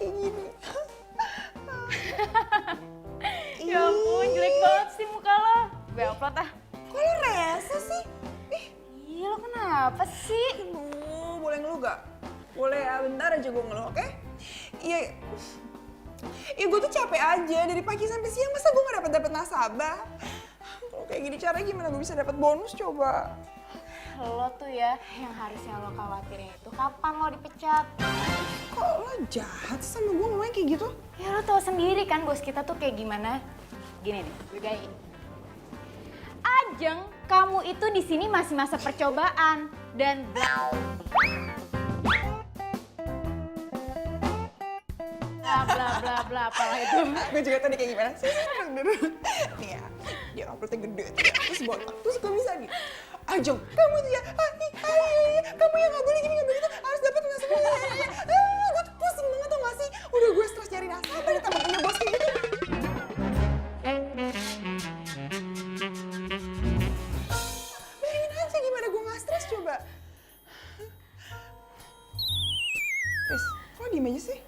kayak gini. Ya ampun, jelek banget sih muka lo. Gue upload ah. Kok lo rese sih? Iya lo kenapa sih? Aduh, boleh ngeluh gak? Boleh ya, bentar aja gue ngeluh, oke? Iya, iya gue tuh capek aja dari pagi sampai siang, masa gue gak dapet nasabah? Kalau kayak gini caranya gimana gue bisa dapet bonus coba? Lo tuh ya, yang harusnya lo khawatirin itu kapan lo dipecat. Kok lo jahat sih sama gue ngomongnya kayak gitu? Ya lo tau sendiri kan bos kita tuh kayak gimana. Gini nih, gue gain. Ajeng, kamu itu di sini masih masa percobaan dan bla bla bla bla apalah itu. Gue juga tadi kayak gimana sih? Nih ya, dia uploadnya gede tuh ya, terus botak, terus gue bisa nih. Ajeng, kamu tuh ya, kamu yang gak boleh gini, gak boleh gitu, harus dapet nasabah. Gue tuh pusing banget tau gak sih? Udah gue stres nyari nasabah, ditambah punya bos kayak gitu. Bayangin aja gimana gue gak stres coba. Riz, kok diem aja sih?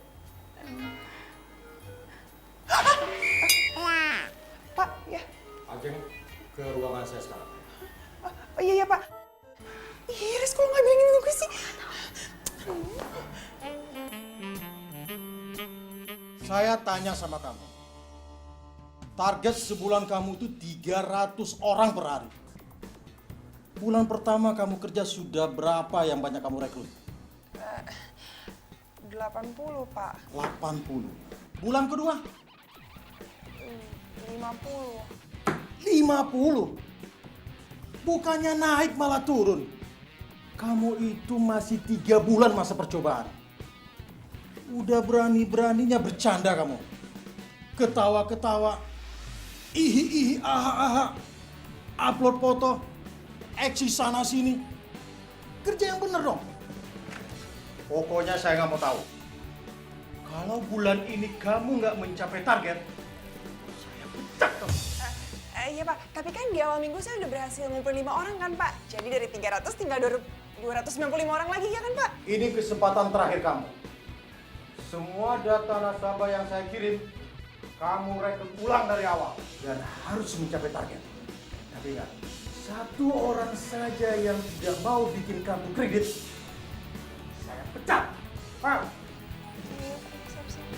Pak, ya. Ajeng ke ruangan saya sekarang. Oh iya Pak. Iris kalau nggak bilangin ke gue sih. Saya tanya sama kamu. Target sebulan kamu itu 300 orang per hari. Bulan pertama kamu kerja sudah berapa yang banyak kamu rekrut? 80 Pak. 80. Bulan kedua? 50. 50. Bukannya naik malah turun. Kamu itu masih 3 bulan masa percobaan. Udah berani-beraninya bercanda kamu. Ketawa-ketawa. Ihi-ihi, aha-aha. Upload foto. Eksis sana sini. Kerja yang bener dong. Pokoknya saya nggak mau tahu. Kalau bulan ini kamu nggak mencapai target, saya pecat kamu. Iya Pak, tapi kan di awal minggu saya udah berhasil ngumpulin 5 orang kan Pak. Jadi dari 300 tinggal 295 orang lagi ya kan Pak? Ini kesempatan terakhir kamu. Semua data nasabah yang saya kirim, kamu rekrut ulang dari awal. Dan harus mencapai target. Tapi ingat, 1 orang saja yang tidak mau bikin kartu kredit, saya pecat. Paham? Iya, siap-siap.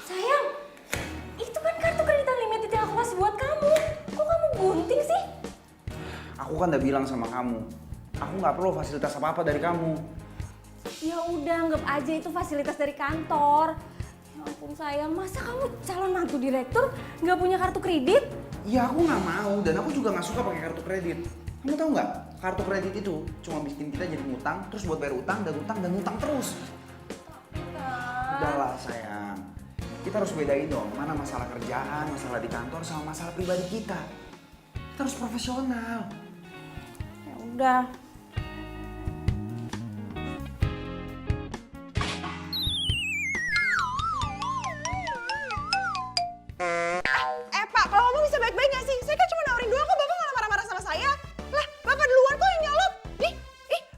Sayang, itu kan kartu kredit unlimited yang aku kasih buat kamu. Kok kamu gunting sih? Aku kan udah bilang sama kamu, aku nggak perlu fasilitas apa-apa dari kamu. Ya udah, anggap aja itu fasilitas dari kantor. Ya ampun sayang, masa kamu calon mantu direktur nggak punya kartu kredit? Ya aku nggak mau dan aku juga nggak suka pakai kartu kredit. Kamu tahu nggak? Kartu kredit itu cuma bikin kita jadi ngutang, terus buat bayar utang dan utang dan utang terus. Udahlah sayang, kita harus bedain dong mana masalah kerjaan, masalah di kantor sama masalah pribadi kita. Kita harus profesional. Ya udah. Pak, kalau ngomong bisa baik-baik gak sih? Saya kan cuma nawarin doang kok, Bapak malah marah-marah sama saya. Lah, Bapak duluan kok yang nyolot.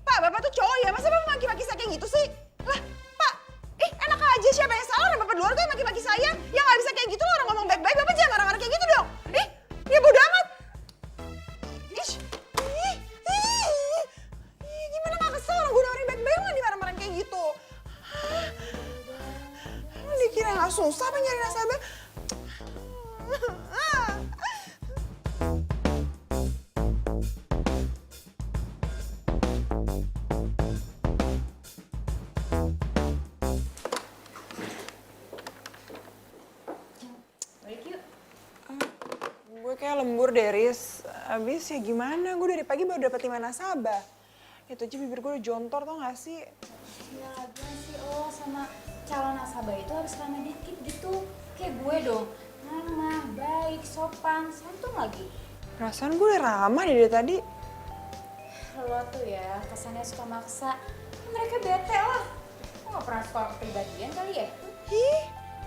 Pak, Bapak tuh cowok ya, masa Bapak maki-maki saya kayak gitu sih? Lah, Pak, enak aja siapa yang salah, orang Bapak duluan kok yang maki-maki saya. Ya nggak bisa kayak gitu loh, orang ngomong baik-baik, Bapak jangan marah-marah kayak gitu dong. Ya bodo amat. Gimana gak kesel orang gue nawarin baik-baik malah dimarah-marahin kayak gitu. Dikira gak susah apa nyari nasabah? Balik yuk. Gue kayak lembur deh, Riz. Abis ya gimana, gue dari pagi baru dapet 5 nasabah. Itu aja bibir gue udah jontor tau gak sih? Ya lagian sih lo sama calon nasabah itu harus ramah dikit gitu. Kayak gue dong, ramah, baik, sopan, santun lagi. Perasaan gue udah ramah deh dari tadi. Lo tuh ya kesannya suka maksa. Mereka bete lah. Lo gak pernah suka kepribadian kali ya? Ih,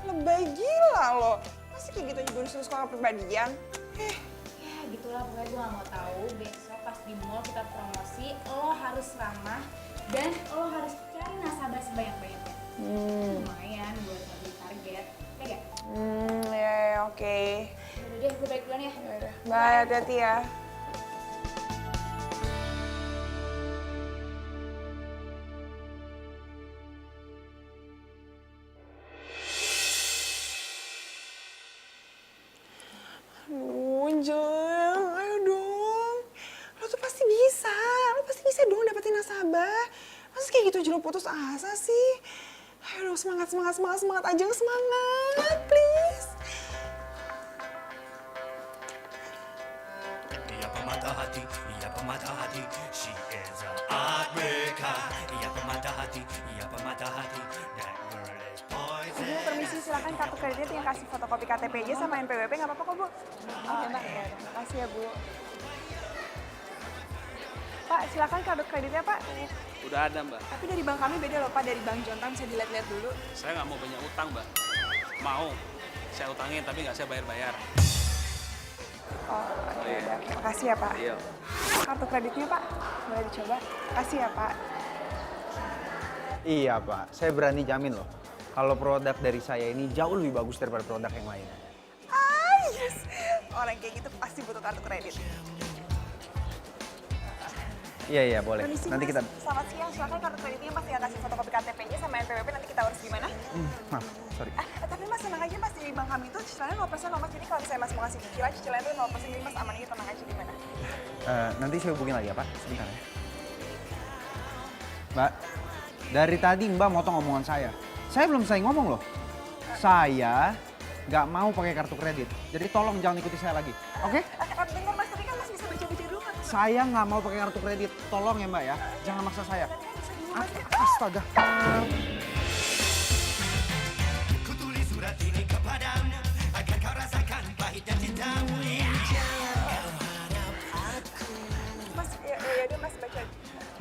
lebay gila lo. Masih kayak gitu aja gue disuruh sekolah kepribadian. Ya itulah pokoknya gue gak mau tahu. Besok pas di mall kita promosi, lo harus ramah dan lo harus cari nasabah sebanyak-banyaknya. Lumayan buat ngambil target, ya gak? Ya, oke. Udah deh, gue balik duluan ya. Yaudah, bye, hati-hati ya. Aduh, Jeng, ayo dong. Lo tuh pasti bisa. Lo pasti bisa dong dapetin nasabah. Masa kayak gitu aja lo putus asa sih? Ayo dong, semangat, semangat, semangat, semangat aja, semangat, please. Ia pemata hati, ia pemata hati. She is a heartbreaker. Ia pemata hati, ia pemata hati. That girl is poison. Ibu, permisi, silakan kartu kredit yang kasih fotokopi KTP aja sama NPWP, nggak apa-apa kok, Bu. Oke, Mbak. Ya, makasih ya, Bu. Pak, silakan kartu kreditnya, Pak. Udah ada, Mbak. Tapi dari bank kami beda loh, Pak. Dari Bank Jontan, bisa dilihat-lihat dulu. Saya nggak mau banyak utang, Mbak. Mau. Saya utangin, tapi nggak saya bayar-bayar. Oh, ya udah. Makasih ya, Pak. Iya. Kartu kreditnya, Pak. Boleh dicoba. Makasih ya, Pak. Iya Pak, saya berani jamin loh. Kalau produk dari saya ini jauh lebih bagus daripada produk yang lain. Ah, yes. Orang kayak gitu pasti butuh kartu kredit. Iya, boleh. Permisi, Nanti Mas. kita... Selamat siang. Silakan kartu kreditnya Mas tinggal kasih fotokopi KTP-nya sama NPWP, nanti kita urus gimana? Maaf, sorry. Tapi Mas tenang aja, Mas. Di bank kami itu cicilannya 0% loh, Mas. Jadi kalau misalnya Mas mau kasih cicilan itu 0%. Jadi Mas aman aja, tenang aja gimana? Nanti saya hubungin lagi ya Pak, sebentar ya. Mbak, dari tadi Mbak motong omongan saya. Saya belum selesai ngomong loh. Saya nggak mau pakai kartu kredit. Jadi tolong jangan ikuti saya lagi, oke? Bentar Mas, tadi kan Mas bisa baca-baca dulu kan? Saya nggak mau pakai kartu kredit. Tolong ya Mbak ya, jangan maksa saya. Astaga. Kutulis surat ini kepadamu agar kau rasakan pahitnya cintamu. Mas, ya udah Mas baca.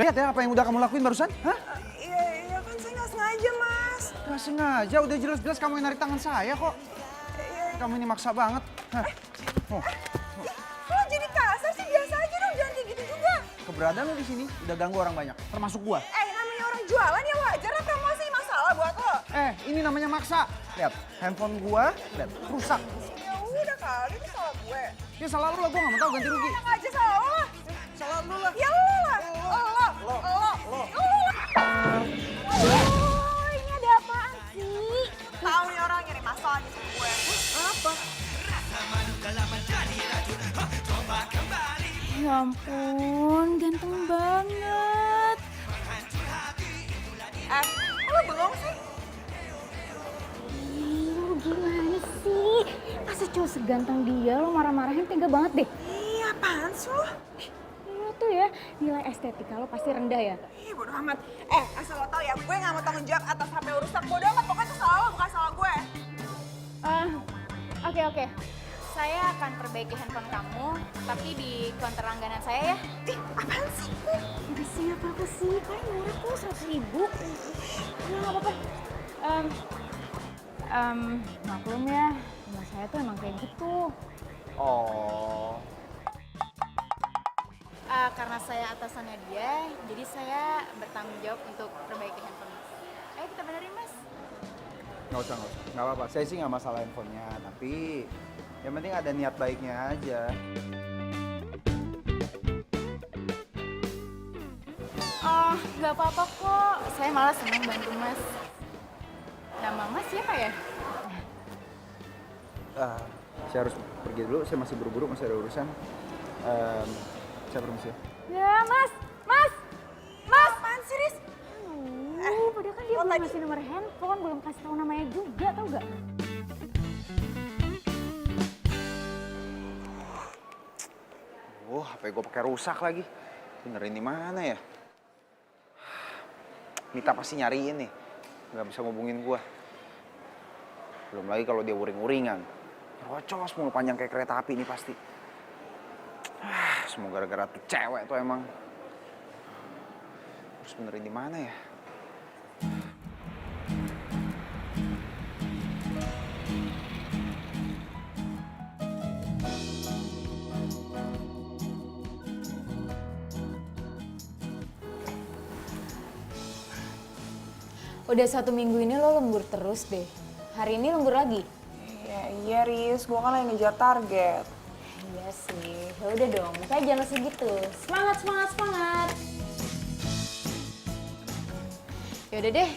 Lihat ya apa yang udah kamu lakuin barusan? Hah? Iya kan saya nggak sengaja, Mas. Nggak sengaja, udah jelas-jelas kamu yang narik tangan saya kok. Kamu ini maksa banget. Hah? Oh, Lo jadi kasar sih, biasa aja dong, jangan kayak gitu juga. keberadaan lo di sini udah ganggu orang banyak, termasuk gua. Namanya orang jualan ya wajar lah promosi, masalah buat lo. Ini namanya maksa. Lihat, handphone gua, lihat, rusak. Ya udah kali, itu salah gue. Ya salah lu lah, gua nggak mau tahu ganti rugi. Enak aja salah lo lah. Salah lu lah. Ya lo lah. Lo. Ini ada apaan sih? Tahu nih orang nyari masalah gitu sama gue. Apa? Ya ampun, ganteng banget. Lo bengong sih? Lu gimana sih? Masa cowok seganteng dia lo marah-marahin, tega banget deh. Iya, apaan sih lo? Lo tuh ya, nilai estetika lo pasti rendah ya. Ih, bodo amat. Asal lo tau ya, gue gak mau tanggung jawab atas HP lo rusak. Bodo amat, pokoknya itu salah lo, bukan salah gue. Oke. Saya akan perbaiki handphone kamu, tapi di konter langganan saya ya. Apaan sih? Udah sih, apa-apa sih? Paling murah kok, 100.000. Ya, nggak apa-apa. Maklum ya, rumah saya tuh emang kayak gitu. Oh. Karena saya atasannya dia, jadi saya bertanggung jawab untuk perbaiki handphone Mas. Ayo kita benerin Mas. Nggak usah. Nggak apa-apa, saya sih nggak masalah handphonenya. Tapi yang penting ada niat baiknya aja. Oh, nggak apa-apa kok. Saya malah senang bantu Mas. Nama Mas siapa ya? Saya harus pergi dulu, saya masih buru-buru, masih ada urusan. Saya permisi. Ya, Mas! Apaan sih, Riz? Padahal kan dia belum ngasih nomor handphone, belum kasih tahu namanya juga, tau gak? HP gue pakai rusak lagi. Benerin di mana ya? Mita pasti nyariin nih, nggak bisa ngubungin gue. Belum lagi kalau dia uring-uringan. Rocos mulu panjang kayak kereta api ini pasti. Semua gara-gara tuh cewek tuh emang. Terus benerin di mana ya? Udah 1 minggu ini lo lembur terus deh. Hari ini lembur lagi? Iya Riz, gue kan lagi ngejar target. Iya sih, ya udah dong, makanya jangan segitu. Semangat, semangat, semangat. Ya udah deh,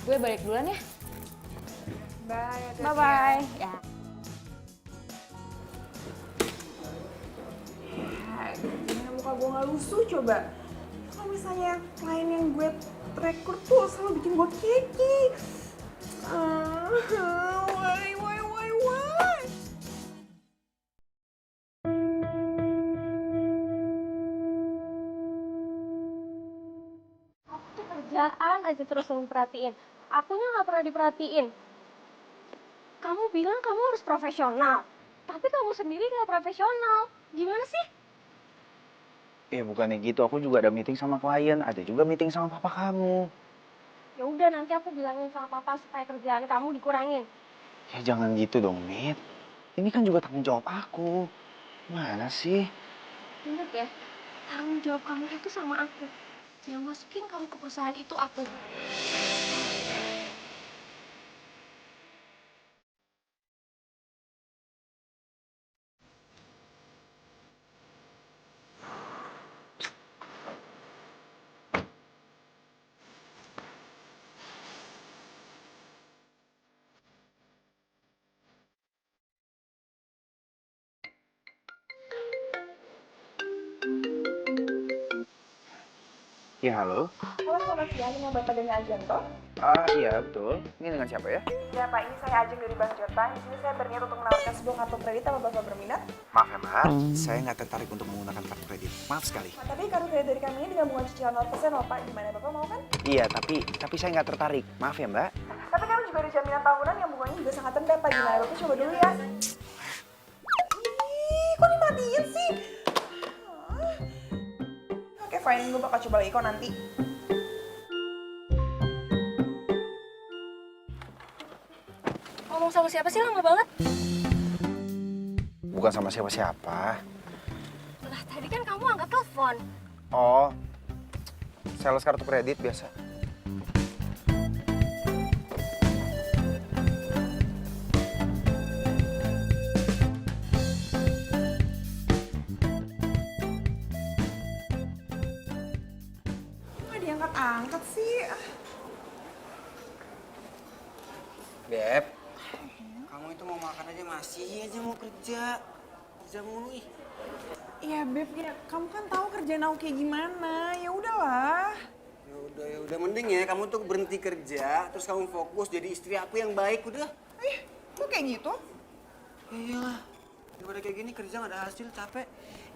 gue balik duluan ya. Bye. Bye-bye. Ya. Gimana muka gue nggak lusuh coba? Kalau misalnya klien yang gue rekrut tuh selalu bikin gue keki. Why? Aku tuh kerjaan aja terus yang perhatiin. Akunya nggak pernah diperhatiin. Kamu bilang kamu harus profesional, tapi kamu sendiri nggak profesional. Gimana sih? Bukannya gitu, aku juga ada meeting sama klien, ada juga meeting sama papa kamu. Ya udah nanti aku bilangin sama papa supaya kerjaan kamu dikurangin. Ya jangan gitu dong, Mit. Ini kan juga tanggung jawab aku. Mana sih? Ingat ya, tanggung jawab kamu itu sama aku. Yang masukin kamu ke perusahaan itu aku. Ya, halo. Halo, selamat siang. Dengan Bapak Dani Ajanto. Iya, betul. Ini dengan siapa ya? Ya Pak, ini saya Ajeng dari Bank Jota. Di sini saya berniat untuk menawarkan sebuah kartu kredit. Apa Bapak berminat? Maaf ya, Mbak. Saya nggak tertarik untuk menggunakan kartu kredit. Maaf sekali. Pak, tapi kartu kredit dari kami ini dengan bunga cicilan 0% loh Pak. Gimana Bapak mau kan? Iya, tapi saya nggak tertarik. Maaf ya, Mbak. Tapi kami juga ada jaminan tahunan yang bunganya juga sangat rendah Pak. Gimana Bapak coba dulu ya? Ih, kok dimatiin sih? Oke, fine. Gue bakal coba lagi kok nanti. Ngomong sama siapa sih lama banget? Bukan sama siapa-siapa. Lah tadi kan kamu angkat telepon. Oh, sales kartu kredit biasa. Kok nggak diangkat-angkat sih? Beb, kamu itu mau makan aja masih aja mau kerja. Kerja mulu ih. Iya Beb, ya, kamu kan tahu kerjaan aku kayak gimana. Ya udahlah. Ya udah mending ya kamu tuh berhenti kerja, terus kamu fokus jadi istri aku yang baik udah. Kok kayak gitu? Ya iyalah. Daripada kayak gini kerja nggak ada hasil capek.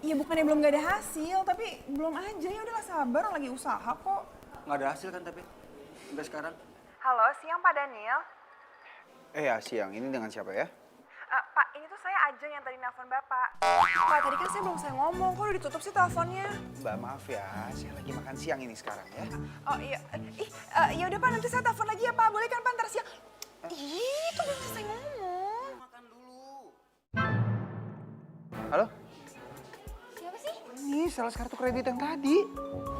Iya bukannya belum gak ada hasil, tapi belum aja. Ya udahlah sabar, orang lagi usaha kok. Nggak ada hasil kan tapi sampai sekarang. Halo, siang Pak Daniel. Ya, siang. Ini dengan siapa ya? Pak, ini tuh saya Ajeng yang tadi nelfon Bapak. Pak, tadi kan saya belum ngomong, kok udah ditutup sih teleponnya? Mbak, maaf ya. Saya lagi makan siang ini sekarang ya. Oh iya, ya udah Pak, nanti saya telepon lagi ya Pak. Boleh kan Pak, ntar siang? Ih, itu belum selesai ngomong. Makan dulu. Halo? Siapa sih? Ini sales kartu kredit yang tadi.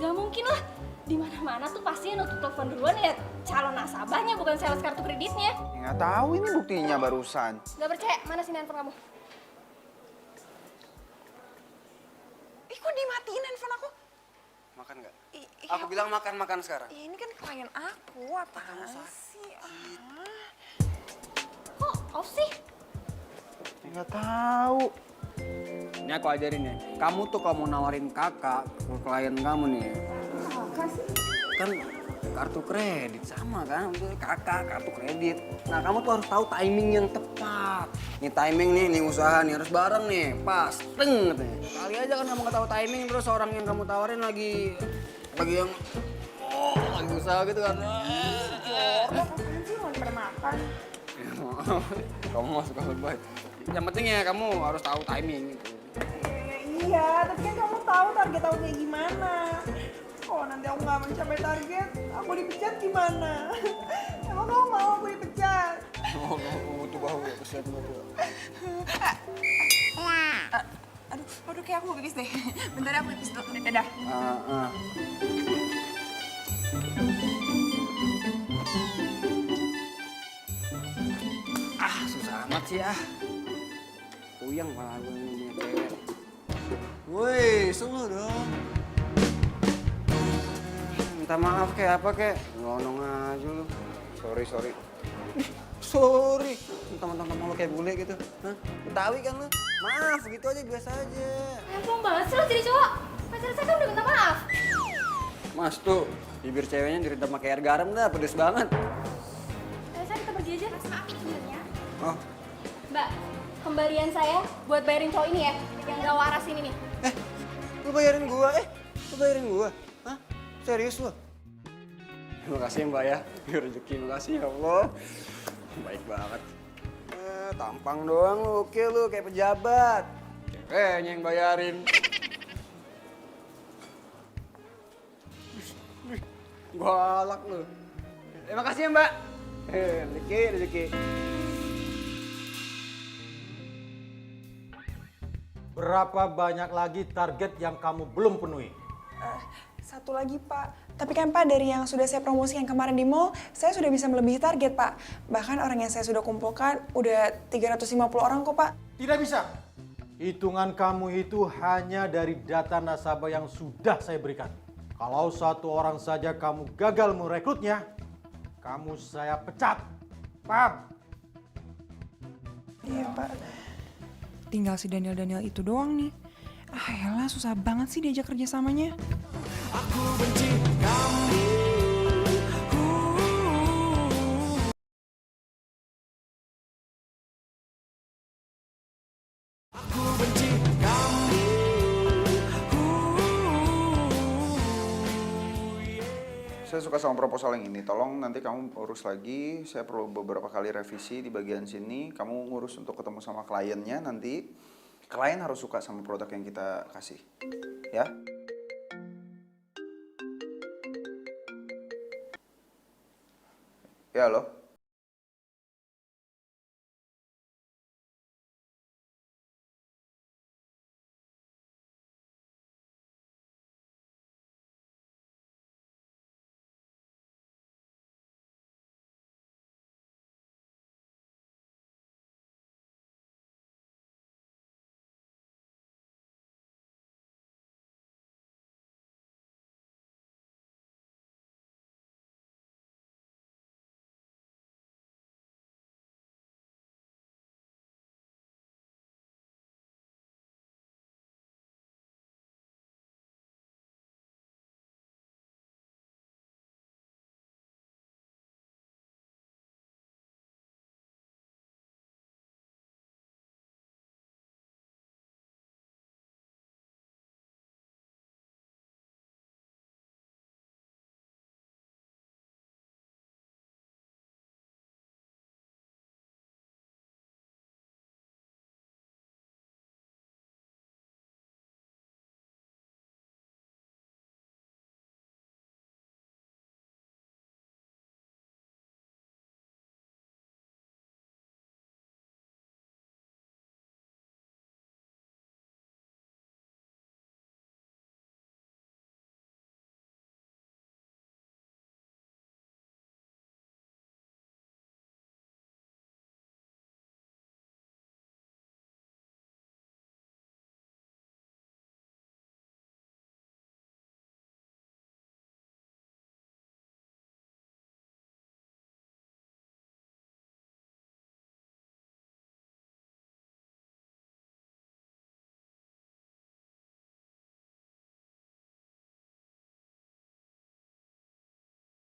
Gak mungkin lah. Di mana-mana tuh pasti yang nutup telepon duluan ya calon nasabahnya, bukan sales kartu kreditnya. Ya, nggak tahu ini buktinya barusan. Gak percaya, mana sih handphone kamu? Ih, kok dimatiin handphone aku? Makan nggak? Ih, Aku bilang makan sekarang. Ya, ini kan klien aku, apaan sih? Kok off sih? Ya, nggak tahu. Ini aku ajarin ya. Kamu tuh kalau mau nawarin kakak ke klien kamu nih. Kakak sih. Kan kartu kredit sama kan, untuk kakak kartu kredit. Nah kamu tuh harus tahu timing yang tepat. Nih timing nih usaha nih harus bareng nih, pas, teng katanya. Kali aja kan kamu nggak tahu timing terus orang yang kamu tawarin lagi yang lagi usaha gitu kan. Apaan sih, mau dipermakan? Ya, maaf. Kamu masuk kalau baik. Yang penting ya kamu harus tahu timing gitu. Iya, tapi kan kamu tahu target aku kayak gimana. Kalau nanti aku nggak mencapai target, aku dipecat gimana? Emang kamu mau aku dipecat? Oh, butuh bahu ya, kesian banget. Aduh, kayak aku mau pipis deh. Bentar ya, aku pipis dulu. Dadah. Ah, susah amat sih ah. Puyeng malah gue punya cewek. Woi, sungguh dong. Minta maaf kayak apa kek? Ngelonong aja lu. Sorry. Sorry. Mentang-mentang mau lu kayak bule gitu. Hah? Betawi kan lu? Maaf, gitu aja biasa aja. Emang banget sih lo jadi cowok. Pacar saya kan udah minta maaf. Mas tuh, bibir ceweknya direndam pakai air garam dah, pedes banget. Saya kita pergi aja. Maaf sebenarnya. Oh, Mbak, kembalian saya buat bayarin cowok ini ya, yang gak waras ini nih. lu bayarin gua? Lu bayarin gua? Hah? Serius lu? Terima kasih Mbak ya, rezeki, makasih ya Allah. Baik banget. Tampang doang lu, oke lu kayak pejabat. Ceweknya yang bayarin. Galak lu. Terima kasih ya Mbak. Rezeki. Berapa banyak lagi target yang kamu belum penuhi? Satu lagi Pak, tapi kan Pak dari yang sudah saya promosikan kemarin di mall, saya sudah bisa melebihi target Pak. Bahkan orang yang saya sudah kumpulkan udah 350 orang kok Pak. Tidak bisa. Hitungan kamu itu hanya dari data nasabah yang sudah saya berikan. Kalau satu orang saja kamu gagal merekrutnya, kamu saya pecat. Paham? Iya Pak. Tinggal si Daniel itu doang nih. Ah yalah susah banget sih diajak kerjasamanya. Saya suka sama proposal yang ini. Tolong nanti kamu urus lagi. Saya perlu beberapa kali revisi di bagian sini. Kamu ngurus untuk ketemu sama kliennya nanti. Klien harus suka sama produk yang kita kasih. Ya? Ya, halo?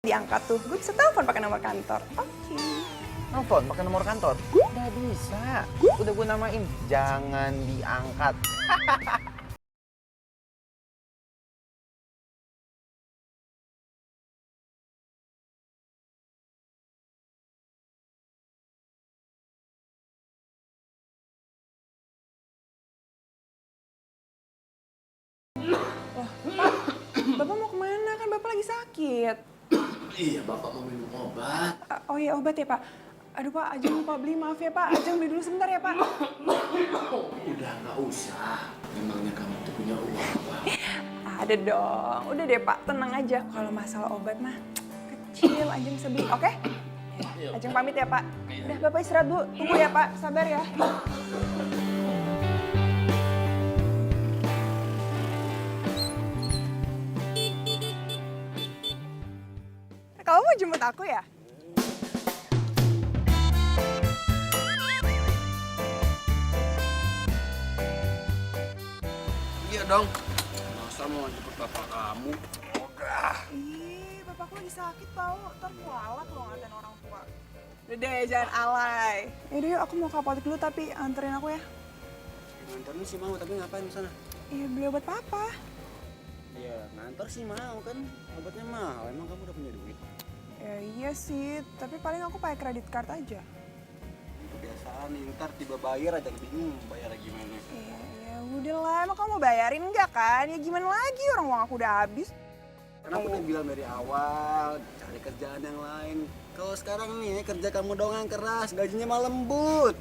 Diangkat tuh, gue bisa telepon pakai nomor kantor. Oke. Nelfon pakai nomor kantor? Nggak bisa. Udah gue namain, jangan diangkat. Bapak mau kemana? Kan Bapak lagi sakit. Iya, Bapak mau minum obat. Oh iya obat ya Pak. Aduh Pak, Ajeng lupa beli, maaf ya Pak. Ajeng beli dulu sebentar ya Pak. Udah nggak usah. Memangnya kamu tuh punya uang, Pak? Ada dong. Udah deh Pak, tenang aja. Kalau masalah obat mah kecil kecil Ajeng bisa beli, oke? Ajeng pamit ya Pak. Udah Bapak istirahat dulu, tunggu ya Pak, sabar ya. Kamu mau jemput aku ya? Iya dong. Masa mau jemput bapak kamu? Ih, bapakku lagi sakit tau, ntar kualat lo ngatain orang tua. Udah deh, jangan alay. Yaudah yuk, aku mau ke apotek dulu tapi anterin aku ya. Nganterin sih mau, tapi ngapain di sana? Iya, beli obat papa. Iya, nganter sih mau kan. Obatnya mahal, emang kamu udah punya duit? Ya iya sih, tapi paling aku pakai kredit card aja. Kebiasaan nih, ntar tiba bayar aja bingung bayar gimana. Iya, ya udah lah, emang kamu mau bayarin enggak kan? Ya gimana lagi, orang uang aku udah habis. Karena aku udah bilang dari awal, cari kerjaan yang lain. Kalau sekarang nih, kerja kamu doang yang keras, gajinya malah lembut.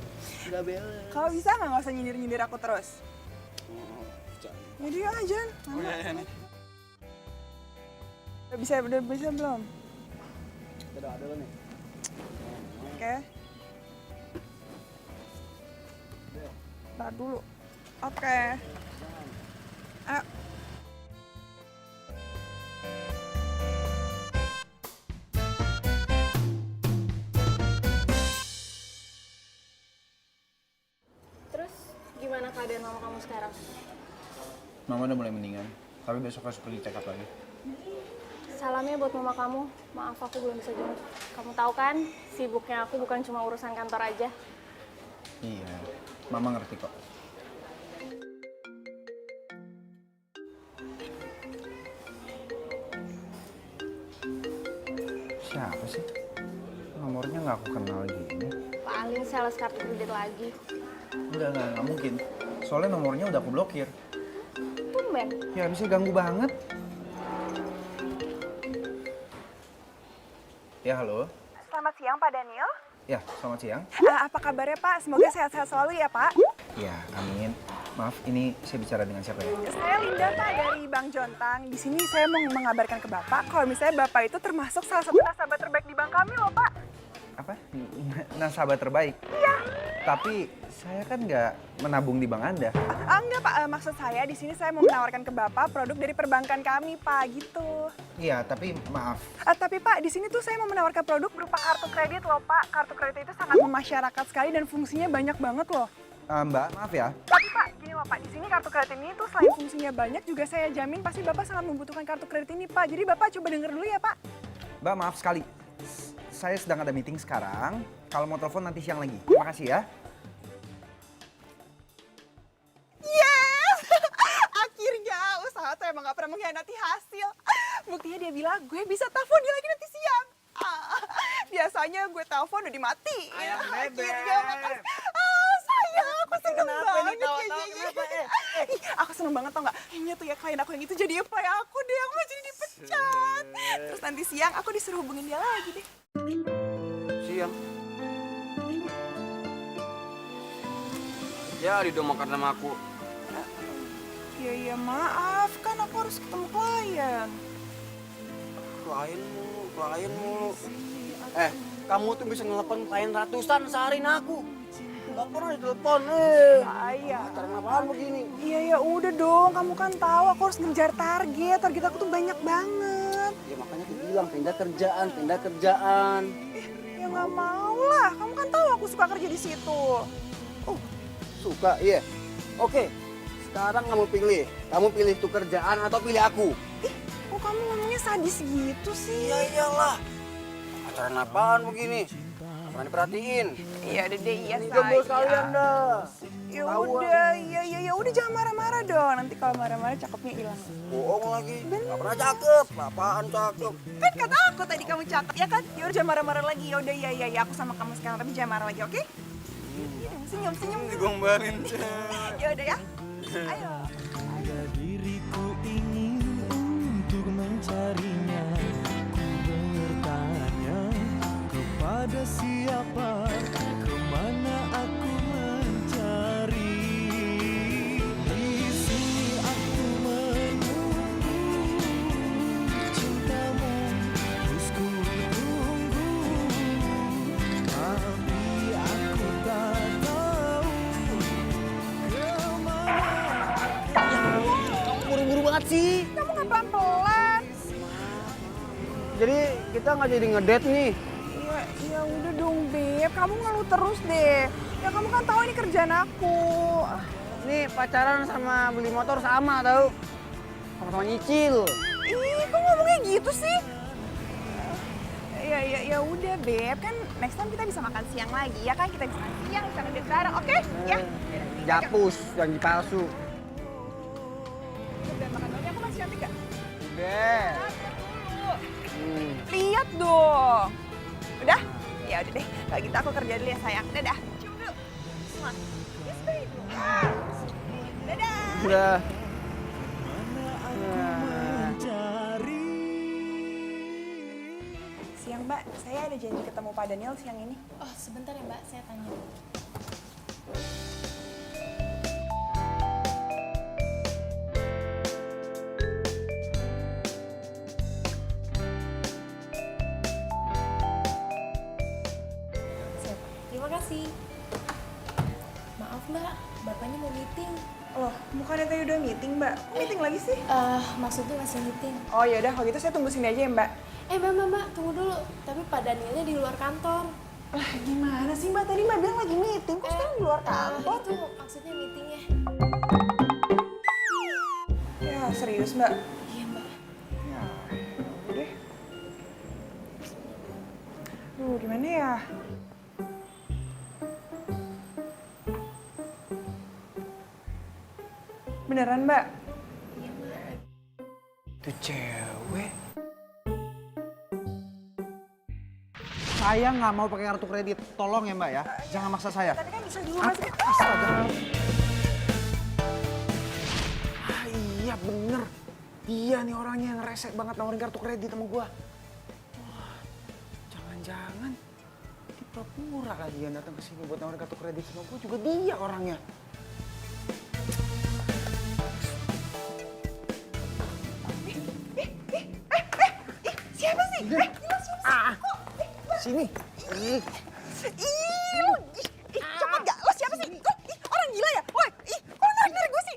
Udah beres. Kalau bisa nggak usah nyindir-nyindir aku terus? Oh, jangan. Yaudah yuk aja. Oh iya nih. Udah bisa belum? Udah ada lo nih. Oke. Ntar dulu. Oke. Ayo. Terus gimana keadaan mama kamu sekarang? Mama udah mulai mendingan, tapi besok harus pergi check up lagi. Salamnya buat mama kamu. Maaf aku belum bisa jemput. Kamu tahu kan, sibuknya aku bukan cuma urusan kantor aja. Iya, Mama ngerti kok. Siapa sih? Nomornya nggak aku kenal gini. Paling sales kartu kredit lagi. Nggak mungkin. Soalnya nomornya udah aku blokir. Tumben. Ya bisa ganggu banget. Ya halo. Selamat siang Pak Daniel. Ya selamat siang. Apa kabarnya Pak? Semoga sehat-sehat selalu ya Pak. Ya amin. Maaf ini saya bicara dengan siapa ya? Saya Linda Pak dari Bank Jontang. Di sini saya mau mengabarkan ke Bapak kalau misalnya Bapak itu termasuk salah satu nasabah terbaik di bank kami loh Pak. Apa? Nasabah terbaik? Iya. Tapi saya kan nggak menabung di bank Anda. Enggak Pak, maksud saya di sini saya mau menawarkan ke Bapak produk dari perbankan kami Pak gitu. Iya, tapi maaf. Tapi Pak, di sini tuh saya mau menawarkan produk berupa kartu kredit loh Pak. Kartu kredit itu sangat memasyarakat sekali dan fungsinya banyak banget loh. Mbak, maaf ya. Tapi Pak, gini loh Pak, di sini kartu kredit ini tuh selain fungsinya banyak juga saya jamin pasti Bapak sangat membutuhkan kartu kredit ini Pak. Jadi Bapak coba denger dulu ya Pak. Mbak, maaf sekali. Saya sedang ada meeting sekarang. Kalau mau telepon nanti siang lagi. Terima kasih ya. Yes! Akhirnya usaha tuh emang gak pernah mengkhianati hasil. Buktinya dia bilang gue bisa telepon dia lagi nanti siang. Biasanya gue telepon udah dimatiin. Akhirnya makasih. Sayang, aku seneng banget kayaknya. Aku seneng banget tau gak? Kayaknya tuh ya klien aku yang itu jadi employee aku deh. Aku gak jadi dipecat. Terus nanti siang aku disuruh hubungin dia lagi deh. Siang. Ya, Rido makan sama aku. Iya maaf, kan aku harus ketemu klien. Klien mulu. Kamu tuh bisa ngelepon klien ratusan sehari aku. Gak pernah ditelepon, Iya. Acara apaan begini? Iya ya udah dong, kamu kan tahu aku harus ngejar target. Target aku tuh banyak banget. Ya makanya aku bilang pindah kerjaan. Ya nggak mau lah, kamu kan tahu aku suka kerja di situ. Suka, iya. Oke, sekarang kamu pilih. Kamu pilih tuh kerjaan atau pilih aku? Kok kamu ngomongnya sadis gitu sih? Iya iyalah. Acara apaan begini? Apaan diperhatiin? Iya udah deh, iya Ini jomblo sekalian dah. Ya udah, iya udah jangan marah-marah dong. Nanti kalau marah-marah cakepnya hilang. Bohong lagi. Gak pernah cakep. Apaan cakep? Kan kata aku tadi kamu cakep, ya kan? Ya udah jangan marah-marah lagi. Ya udah, iya aku sama kamu sekarang, tapi jangan marah lagi, oke? Senyum. Digombalin. Ya udah ya. Ayo. Diriku ingin untuk mencarinya. Ku bertanya kepada siapa, kemana aku mencari. Di sini aku menunggu cintamu, terus ku banget sih. Kamu nggak pelan-pelan? Jadi kita nggak jadi ngedate nih. Iya, ya udah dong Beb, kamu ngeluh terus deh. Ya kamu kan tahu ini kerjaan aku. Nih pacaran sama beli motor sama tau. Sama-sama nyicil. Ih, kok ngomongnya gitu sih? Ya udah Beb, kan next time kita bisa makan siang lagi ya kan? Kita bisa makan siang, bisa ngedate bareng, oke? Ya. Japus, janji palsu. Udah makan dulu, aku masih cantik gak? Udah. Lihat dong. Udah? Ya udah deh, kalau gitu aku kerja dulu ya sayang. Dadah. Cium dulu. Mwah. Yes, baby. Dadah. Udah. Siang Mbak, saya ada janji ketemu Pak Daniel siang ini. Oh, sebentar ya Mbak, saya tanya. Siap. Terima kasih. Maaf Mbak, Bapaknya mau meeting. Loh, bukannya tadi udah meeting Mbak? Kok meeting lagi sih? Maksudnya masih meeting. Oh yaudah, kalau gitu saya tunggu sini aja ya Mbak. Mbak, tunggu dulu. Tapi Pak Danielnya di luar kantor. Lah gimana sih Mbak? Tadi Mbak bilang lagi meeting, kok sekarang di luar kantor? Itu maksudnya meetingnya. Ya serius Mbak? Iya Mbak. Ya udah. Duh, gimana ya? Beneran Mbak? Iya Mbak. Itu cewek. Saya nggak mau pakai kartu kredit. Tolong ya Mbak ya. Jangan maksa saya. Tapi kan bisa dulu Mas. Astaga. Iya bener. Dia nih orangnya yang resek banget nawarin kartu kredit sama gua. Wah, jangan-jangan dia pura-pura lagi yang datang ke sini buat nawarin kartu kredit sama gua juga dia orangnya. Siapa sih? Gila siapa sih? Sini. Ih, lu, cepet gak? Lo siapa sih? Orang gila ya? Woi, kok narik gue sih?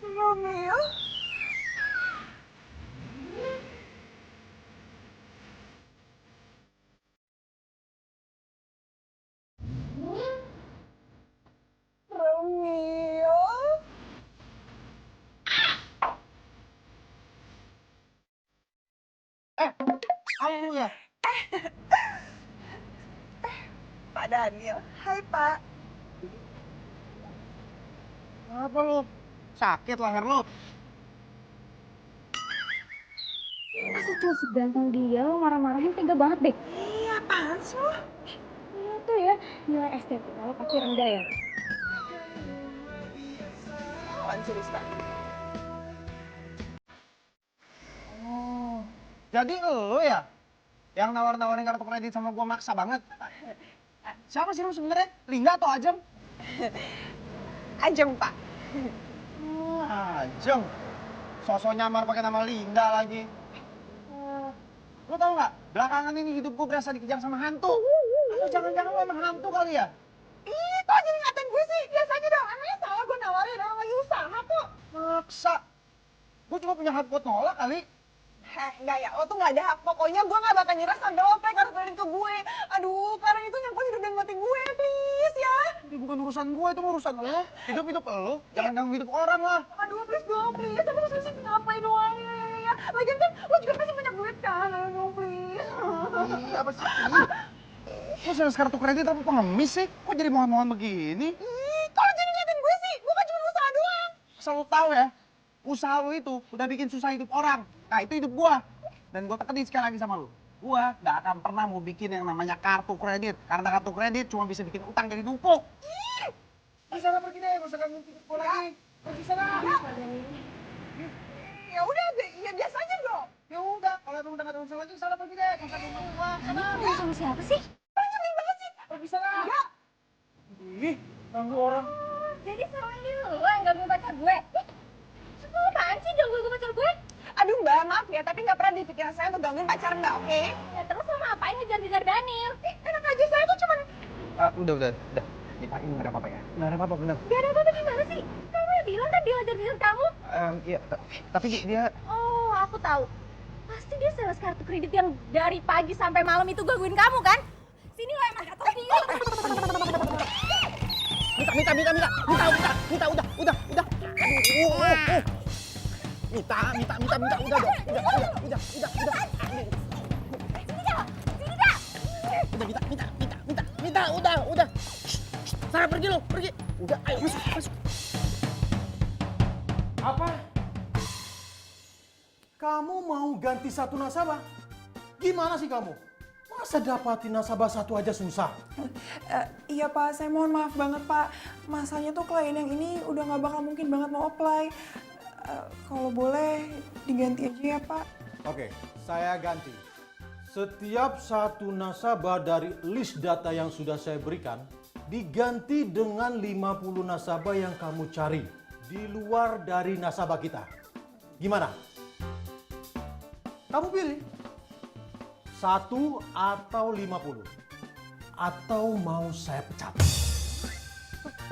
Romeo? Romeo? Kamu ya? Pak Daniel. Hai Pak. Apa lu? Sakit leher lu? Masa cowok seganteng dia lo marah-marahin tega banget deh. Iya, apaan sih lo? Iya tuh ya, nilai STP lo pasti rendah ya. Apaan sih Rizka? Oh, jadi lu ya? Yang nawar-nawarin kartu kredit sama gua maksa banget? Siapa sih lu sebenarnya? Lingga atau Ajeng? Ajeng Pak. Ajeng. Sosok nyamar pakai nama Linda lagi. Lu tau nggak? Belakangan ini hidup gua berasa dikejar sama hantu. Atau jangan-jangan lu emang hantu kali ya? Ih, kok jadi ngatain gue sih? Biasa aja dong, emangnya salah gue nawarin orang lagi usaha kok. Maksa. Gua cuma punya hak buat nolak kali. Enggak ya, lo tuh gak ada hak. Pokoknya gue gak bakal nyerah sampai lo pay kartu kredit ke gue. Aduh, karena itu nyangkut hidup dan mati gue, please ya. Ini bukan urusan gua, itu urusan lo. Hidup-hidup lo, jangan ganggu hidup orang lah. Aduh, please dong, please. Tapi lo sih ngapain doang ya. Lagian kan lo juga pasti banyak duit kan, ayo dong, please. Iya, apa sih? Lu sales kartu kredit apa pengemis sih? Kok jadi mohon-mohon begini? Ih, kalau jadi ngeliatin gue sih, gue kan cuma usaha doang. Asal lu tahu ya, usaha lu itu udah bikin susah hidup orang. Nah, itu hidup gua. Dan gua tekenin sekali lagi sama lu. Gua gak akan pernah mau bikin yang namanya kartu kredit. Karena kartu kredit cuma bisa bikin utang jadi numpuk. Bisa lah pergi deh, gak usah ganggu hidup gua lagi. Pergi sana. Ya udah, ya biasa aja dong. Ya udah, kalau emang udah gak ada urusan lagi, sana pergi deh. Gak usah ganggu gua. Sana. Ini sama siapa sih? Nyebelin banget sih. Pergi sana. Ih, ganggu orang. Jadi selama ini lo yang ganggu pacar gue? Lo apaan sih ganggu pacar gue? Aduh mbak, maaf ya, tapi nggak pernah di pikiran saya untuk gangguin pacar mbak, oke? Ya terus lo ngapain ngejar-ngejar Daniel? Enak aja, saya tuh cuman... Udah. Mita, ini nggak ada apa-apa ya? Nggak ada apa-apa, bener. Gak ada apa-apa gimana sih? Kamu yang bilang kan dia ngajar kamu. Iya, tapi dia... Oh, aku tahu. Pasti dia sales kartu kredit yang dari pagi sampai malam itu gangguin kamu kan? Sini lo emang gak tahu diri. Mita, udah. Mita. Udah dong. Mita, udah. Sana pergi lo, pergi. Udah, ayo masuk. Apa? Kamu mau ganti satu nasabah? Gimana sih kamu? Masa dapatin nasabah satu aja susah? Iya Pak, saya mohon maaf banget Pak. Masanya tuh klien yang ini udah nggak bakal mungkin banget mau apply. Kalau boleh diganti aja ya Pak. Oke, saya ganti. Setiap satu nasabah dari list data yang sudah saya berikan, diganti dengan 50 nasabah yang kamu cari di luar dari nasabah kita. Gimana? Kamu pilih. 1 atau 50. Atau mau saya pecat.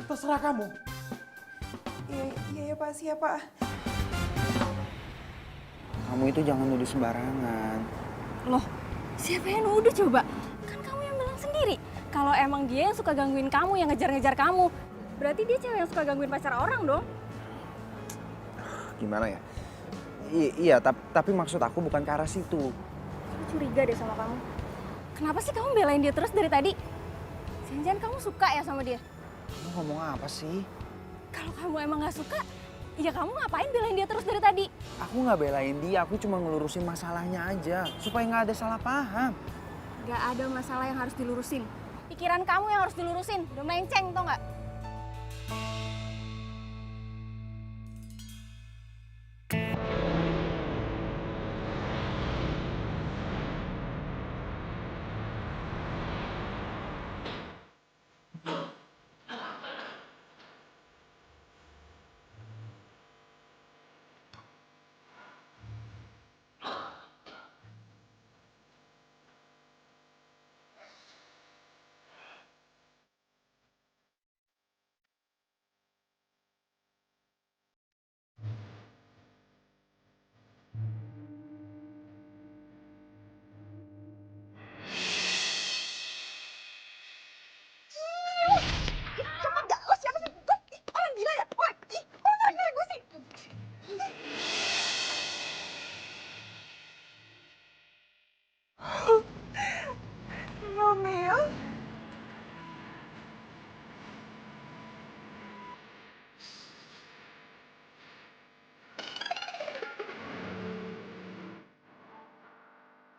Terserah kamu. Iya Pak, siap Pak. Kamu itu jangan nuduh sembarangan. Loh, siapa yang nuduh coba? Kan kamu yang bilang sendiri. Kalau emang dia yang suka gangguin kamu, yang ngejar-ngejar kamu. Berarti dia cewek yang suka gangguin pacar orang dong? Gimana ya? Iya, tapi maksud aku bukan ke arah situ. Aku curiga deh sama kamu. Kenapa sih kamu belain dia terus dari tadi? Jangan-jangan kamu suka ya sama dia? Kamu ngomong apa sih? Kalau kamu emang gak suka, ya kamu ngapain belain dia terus dari tadi? Aku nggak belain dia, aku cuma ngelurusin masalahnya aja. Supaya nggak ada salah paham. Gak ada masalah yang harus dilurusin. Pikiran kamu yang harus dilurusin. Udah melenceng, tau gak? Romeo.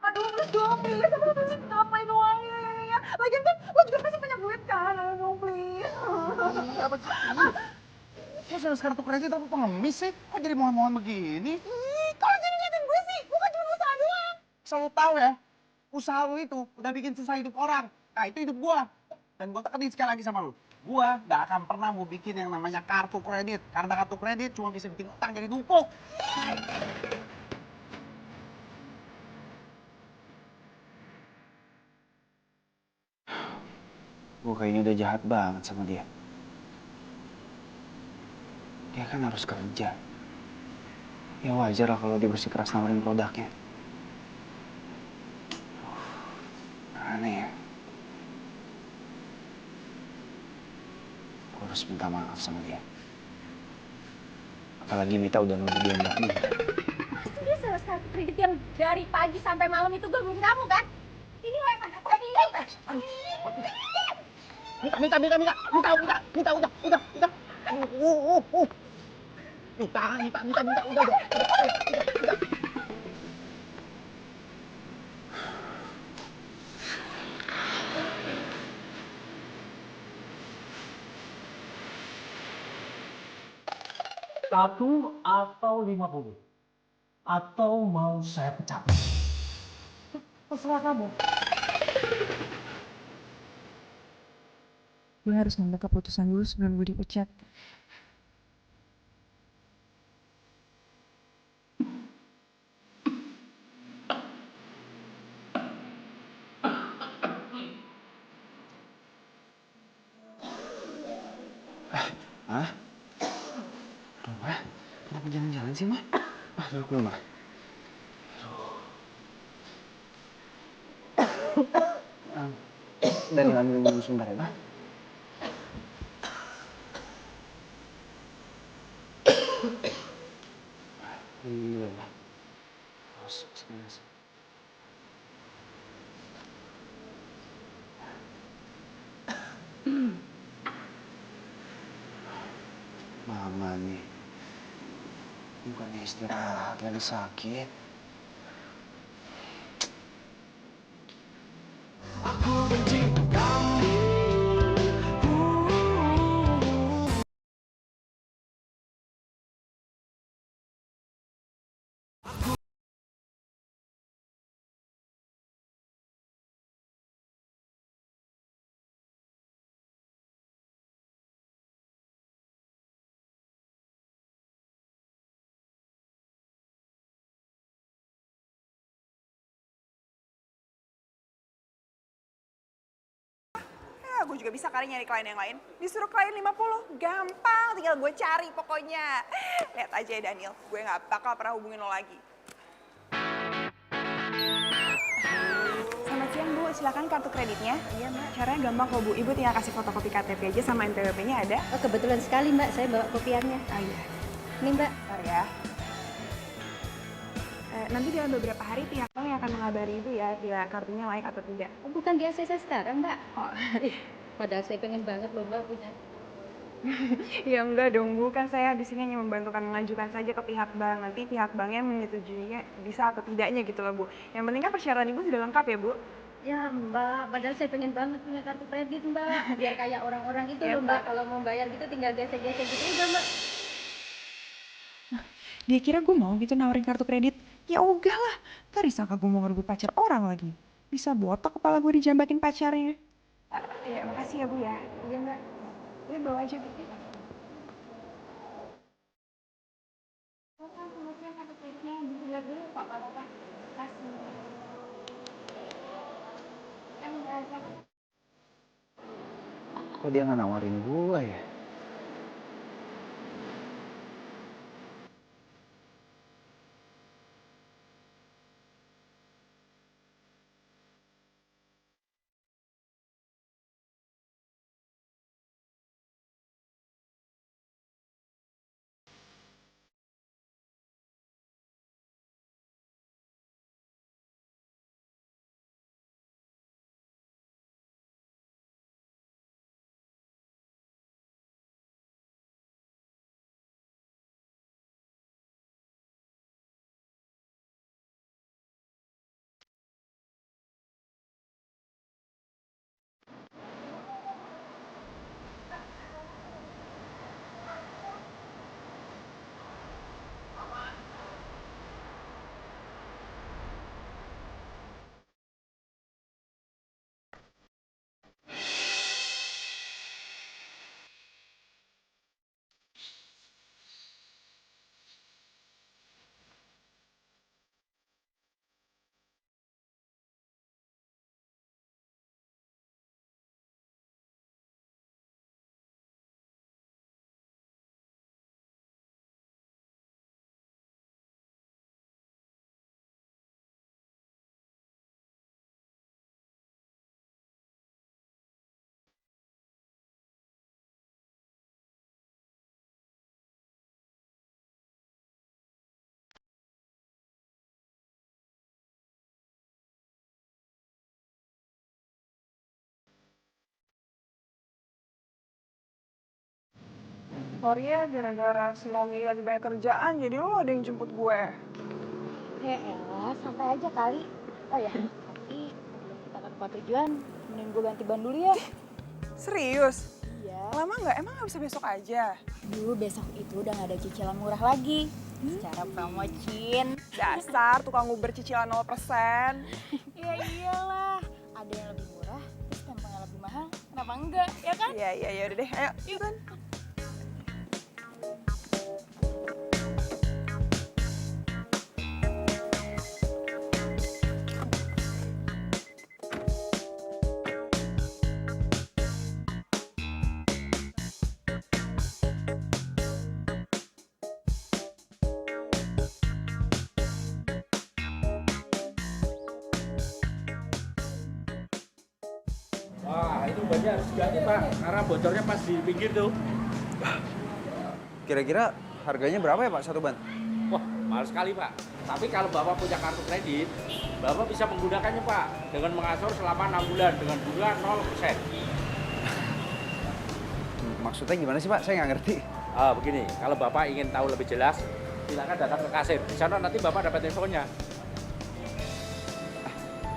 Aduh, please dong, please. Ngapain uangnya? Lagian kan lo juga pasti punya duit kan? Ayo dong, please. Apa sih? Kok sales kartu kredit tapi pengemis sih? Kok jadi mohon-mohon begini? Kalau jadi ngeliatin gue sih, bukan cuma usaha doang. Selalu tahu ya, usaha lu itu udah bikin susah hidup orang. Nah, itu hidup gua. Dan gua tekenin sekali lagi sama lu. Gua gak akan pernah mau bikin yang namanya kartu kredit. Karena kartu kredit cuma bisa bikin utang jadi numpuk. Gue kayaknya udah jahat banget sama dia. Dia kan harus kerja. Ya wajar lah kalau dia bersikeras nawarin produknya. Aneh ya. Gue harus minta maaf sama dia. Apalagi Mita udah nuduh dia nggak minta. Pasti dia sales kartu kredit yang dari pagi sampai malam itu gangguin kamu kan? Ini lo emang gak tahu diri. Mita, udah. Mita, udah dong. Udah. Satu atau 50. Atau mau saya pecat. Terserah kamu. Gue harus ngambil keputusan dulu sebelum gue dipecat. Hah? Aduh, Ma. Kenapa jalan-jalan sih, Ma? Duduk dulu, Ma. Dari ambil minum sebentar ya, Ma. Alhamdulillah. Mama nih, bukannya istirahat, lagi sakit. Ya, gue juga bisa kali nyari klien yang lain. Disuruh klien 50, gampang, tinggal gue cari pokoknya. Lihat aja ya Daniel, gue gak bakal pernah hubungin lo lagi. Selamat siang Bu, silakan kartu kreditnya. Iya Mbak. Caranya gampang kok Bu, Ibu tinggal kasih fotokopi KTP aja sama NPWP-nya ada. Oh kebetulan sekali Mbak, saya bawa kopiannya. Oh iya. Ini Mbak. Bentar ya. Nanti dalam beberapa hari pihak bank yang akan mengabari Ibu ya, bila kartunya layak atau tidak. Oh, bukan di ACC sekarang Mbak. Oh. Padahal saya pengen banget loh Mbak punya. Ya enggak dong Bu, kan saya di sini hanya membantukan mengajukan saja ke pihak bank. Nanti pihak banknya menyetujuinya bisa atau tidaknya gitu loh Bu. Yang penting kan persyaratan Ibu sudah lengkap ya Bu. Ya Mbak, padahal saya pengen banget punya kartu kredit Mbak. Biar kayak orang-orang itu Ya, loh Mbak, Mbak. kalau mau bayar gitu tinggal gesek-gesek gitu udah Mbak. Dia kira gue mau gitu nawarin kartu kredit. Ya udahlah, ntar disangka gue mau ngerebut pacar orang lagi. Bisa botak kepala gue dijambakin pacarnya. Ya makasih ya Bu ya. Iya Mbak. Ini bawa aja Bu. Kok dia nggak nawarin gua ya? Sorry ya, gara-gara Snowy lagi banyak kerjaan, jadi lo ada yang jemput gue. Ya elah, santai aja kali. Oh ya, tapi sebelum kita ke tempat tujuan, mending gue ganti ban dulu ya. Serius? Iya. Lama nggak? Emang nggak bisa besok aja? Dulu besok itu udah gak ada cicilan murah lagi. Secara promocin. Dasar tukang Uber cicilan 0%. Ya iyalah, ada yang lebih murah, terus tempatnya lebih mahal, kenapa enggak, ya kan? Iya, udah deh. Ayo, yuk kan. Ini harus diganti Pak, karena bocornya pas di pinggir tuh. Kira-kira harganya berapa ya Pak satu ban? Wah, mahal sekali Pak. Tapi kalau Bapak punya kartu kredit, Bapak bisa menggunakannya Pak dengan mengasur selama 6 bulan dengan bunga 0%. Maksudnya gimana sih Pak? Saya nggak ngerti. Begini, kalau Bapak ingin tahu lebih jelas, silakan datang ke kasir. Di sana nanti Bapak dapat infonya.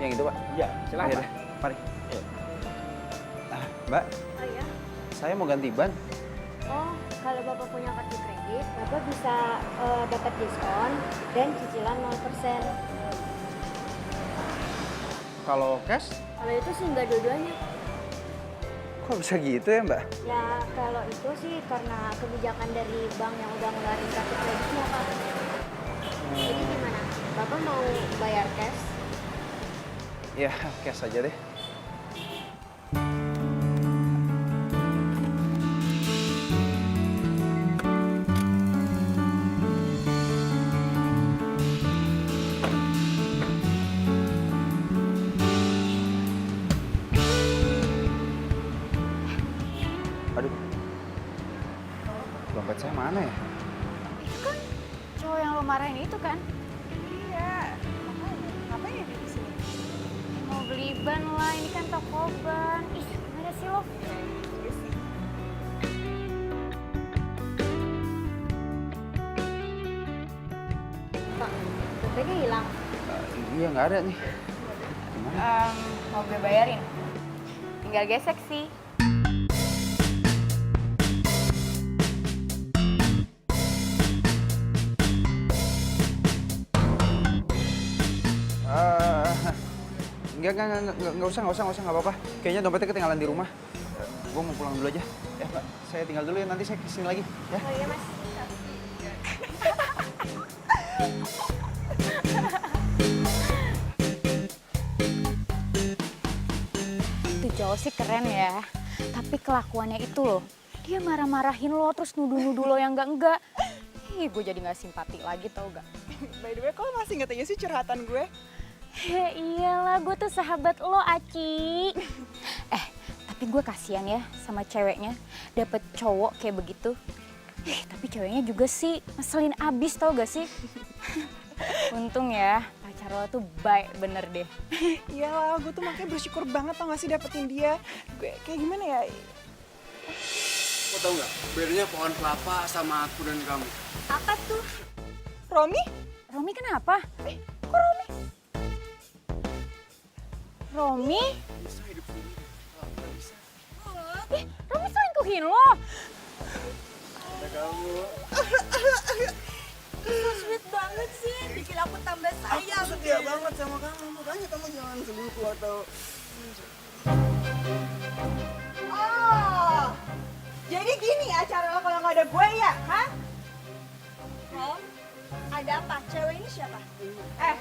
Yang itu Pak? Iya, silakan. Ya Pak. udah, mari. Iya. Mbak, Oh ya? saya mau ganti ban. Oh, kalau Bapak punya kartu kredit, Bapak bisa dapat diskon dan cicilan 0%. Kalau cash, Kalau itu sih nggak dua-duanya. kok bisa gitu ya Mbak? Ya, kalau itu sih karena kebijakan dari bank yang udah ngeluarin kartu kreditnya, Pak. Jadi gimana? Bapak mau bayar cash? Ya, cash aja deh. Aduh, dompet saya mana ya? Itu kan cowok yang lo marahin itu kan? Iya, makanya. Ngapain ya dia di sini? Mau beli ban lah, ini kan toko ban. Ih, gimana sih lo? Iya sih. Pak, dompetnya hilang. Iya, nggak ada nih. Gimana? Mau gue bayarin? Tinggal gesek sih. Nggak usah, nggak apa-apa. Kayaknya dompetnya ketinggalan di rumah. Gue mau pulang dulu aja. Ya, Pak, saya tinggal dulu ya, nanti saya kesini lagi. Ya. Oh iya, Mas. Itu cowok sih keren ya. Tapi kelakuannya itu loh. Dia marah-marahin lo, terus nuduh-nuduh lo yang enggak-enggak. Ih, gue jadi nggak simpati lagi tau gak? By the way, kok lo masih inget aja sih curhatan gue? Ya iyalah, gue tuh sahabat lo, Aci. Tapi gue kasihan ya sama ceweknya, dapet cowok kayak begitu. Tapi ceweknya juga sih ngeselin abis tau gak sih? Untung ya, pacar lo tuh baik bener deh. Iyalah, gue tuh makanya bersyukur banget tau gak sih dapetin dia. Gue kayak gimana ya? Lo tau nggak? Bedanya pohon kelapa sama aku dan kamu. Apa tuh? Romi? Romi kenapa? Kok Romi? Romi? Bisa hidup sendiri. Nggak bisa. Romi selingkuhin lo? Ada kamu. So sweet banget sih, bikin aku tambah sayang. Aku setia banget sama kamu, makanya kamu jangan selingkuh atau... Oh, jadi gini ya cara lo kalau nggak ada gue ya, hah? Rom, ada apa? Cewek ini siapa?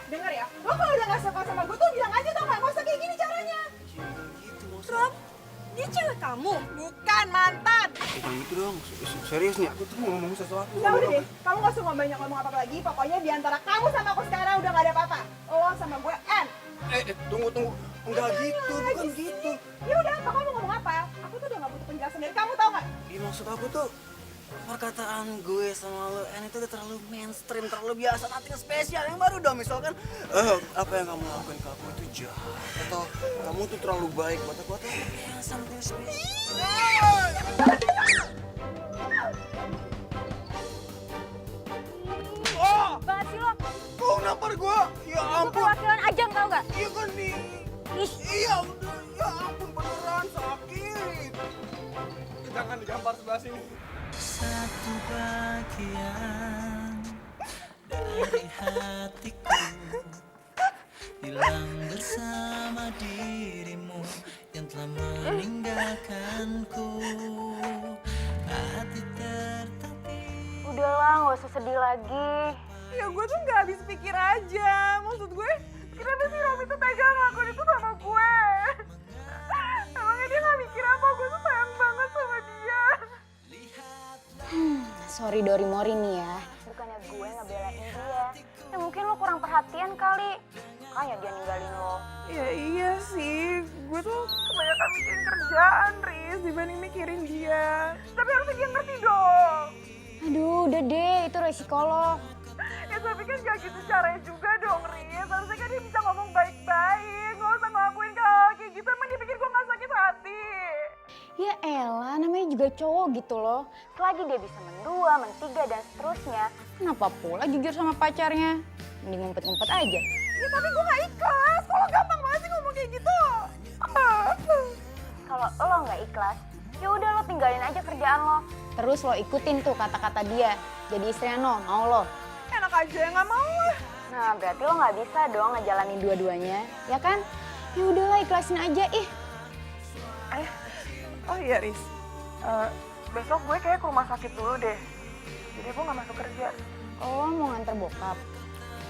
Denger ya, lo kalau udah nggak suka sama gue tuh bilang aja tau nggak? Nggak usah kayak gini caranya. Gitu maksudnya. Rom, dia cewek kamu? Bukan, mantan. Bukan gitu dong, serius nih, aku tuh mau ngomong sesuatu. Ya udah deh, kamu nggak usah banyak ngomong apa-apa lagi. Pokoknya di antara kamu sama aku sekarang udah nggak ada apa-apa. Lo sama gue, end. Tunggu. Enggak gitu, bukan gitu. Ya udah, apa kamu ngomong apa? Aku tuh udah nggak butuh penjelasan dari kamu, tau nggak? Iya maksud aku tuh, perkataan gue sama lo itu udah terlalu mainstream, terlalu biasa, nothing spesial. Yang baru dong misalkan, apa yang kamu lakukan ke aku itu jahat. Atau kamu tuh terlalu baik buat aku, atau yang something spesial. Banget sih lo. Kok nampar gue? Ya Lo ampun. perwakilan Ajang tau gak? Iya kan nih. Iya udah, ya ampun beneran sakit. Jangan digampar sebelah sini. Satu bagian dari hatiku hilang bersama dirimu yang telah meninggalkanku. Hati tertatih. Udahlah, gak usah sedih lagi. Ya gue tuh nggak habis pikir aja. Maksud gue, kenapa sih Romi tuh tega ngelakuin itu sama gue? Emangnya dia nggak mikir apa? Gue tuh sayang banget sama dia. Sorry Dori Mori nih ya. Bukannya gue ngebelain dia. Ya mungkin lo kurang perhatian kali. Makanya dia ninggalin lo. Ya iya sih, gue tuh kebanyakan mikirin kerjaan, udah deh, itu resiko lo. Ya tapi kan gak gitu caranya juga dong, Riz. Harusnya kan dia bisa ngomong baik-baik. Gak usah ngelakuin kayak gitu. Emang dia pikir gue gak sakit hati. Ya elah, namanya juga cowok gitu loh. Selagi dia bisa mendua, mentiga, dan seterusnya, kenapa pula jujur sama pacarnya? Mending ngumpet-ngumpet aja. Ya tapi gue gak ikhlas. Kalau gampang banget sih ngomong kayak gitu. Kalau lo nggak ikhlas, ya udah lo tinggalin aja kerjaan lo. Terus lo ikutin tuh kata-kata dia. Jadi istrinya no, mau lo. Enak aja ya gak mau lah. Nah berarti lo nggak bisa dong ngejalanin dua-duanya, ya kan? Ya udahlah ikhlasin aja ih. Oh iya Riz, besok gue kayak ke rumah sakit dulu deh. Jadi gue gak masuk kerja. Oh mau nganter bokap?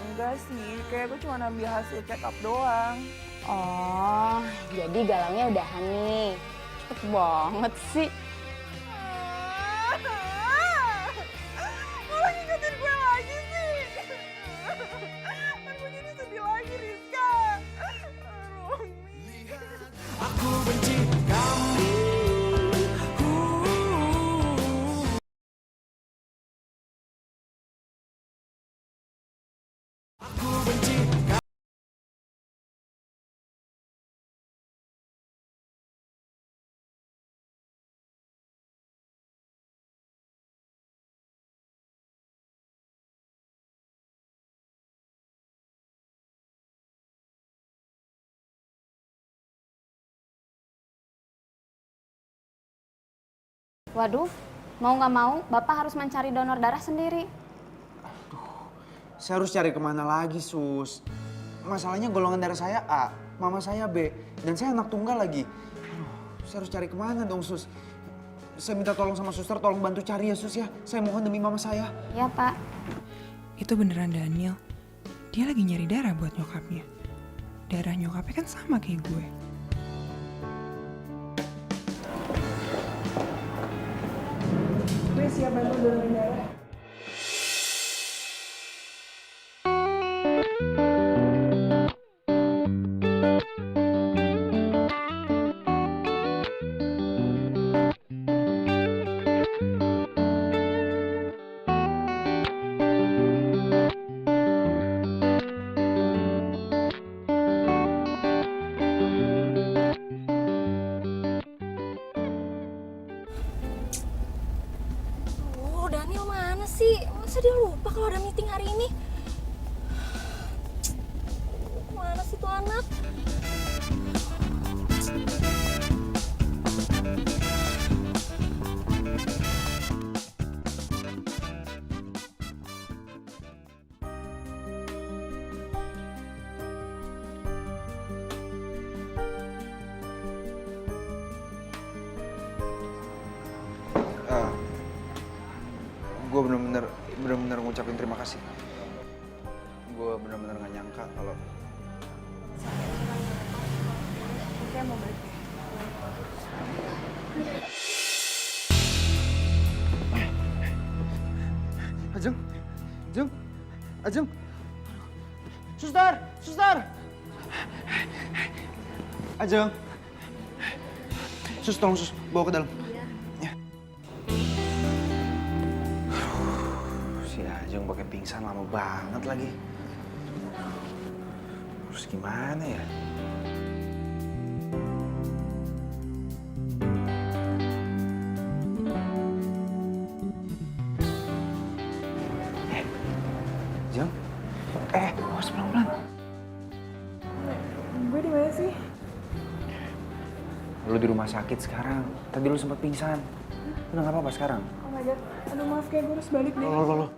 Enggak sih, kayak gue cuma ambil hasil check up doang. Oh jadi galangnya udahan nih. Cepet banget sih. Malah ngingetin gue lagi sih. Kan gue jadi sedih lagi Rizka. Aduh. Aku benci kamu. Aku benci kamu. Waduh, mau nggak mau Bapak harus mencari donor darah sendiri. Saya harus cari kemana lagi, Sus? Masalahnya golongan darah saya A, mama saya B, dan saya anak tunggal lagi. Aduh, saya harus cari kemana dong, Sus? Saya minta tolong sama suster, tolong bantu cari ya, Sus ya. Saya mohon demi mama saya. Ya, Pak. Itu beneran Daniel. Dia lagi nyari darah buat nyokapnya. Darah nyokapnya kan sama kayak gue. Gue siap bantu donorin darah. Daniel mana sih? Masa dia lupa kalau ada meeting hari ini? Mana sih tuh anak? Gue bener-bener ngucapin terima kasih. Gue bener-bener gak nyangka kalau Kayak mau balik. Ajeng. Suster. Ajeng. Sus, tolong Sus, bawa ke dalam. Si Ajeng pakai pingsan lama banget lagi. Terus gimana ya? Ajeng? Awas pelan-pelan. Gue di mana sih? Lu di rumah sakit sekarang. Tadi lu sempat pingsan. Udah gak apa-apa sekarang? Oh my god, aduh maaf kayak gue harus balik deh. Loh.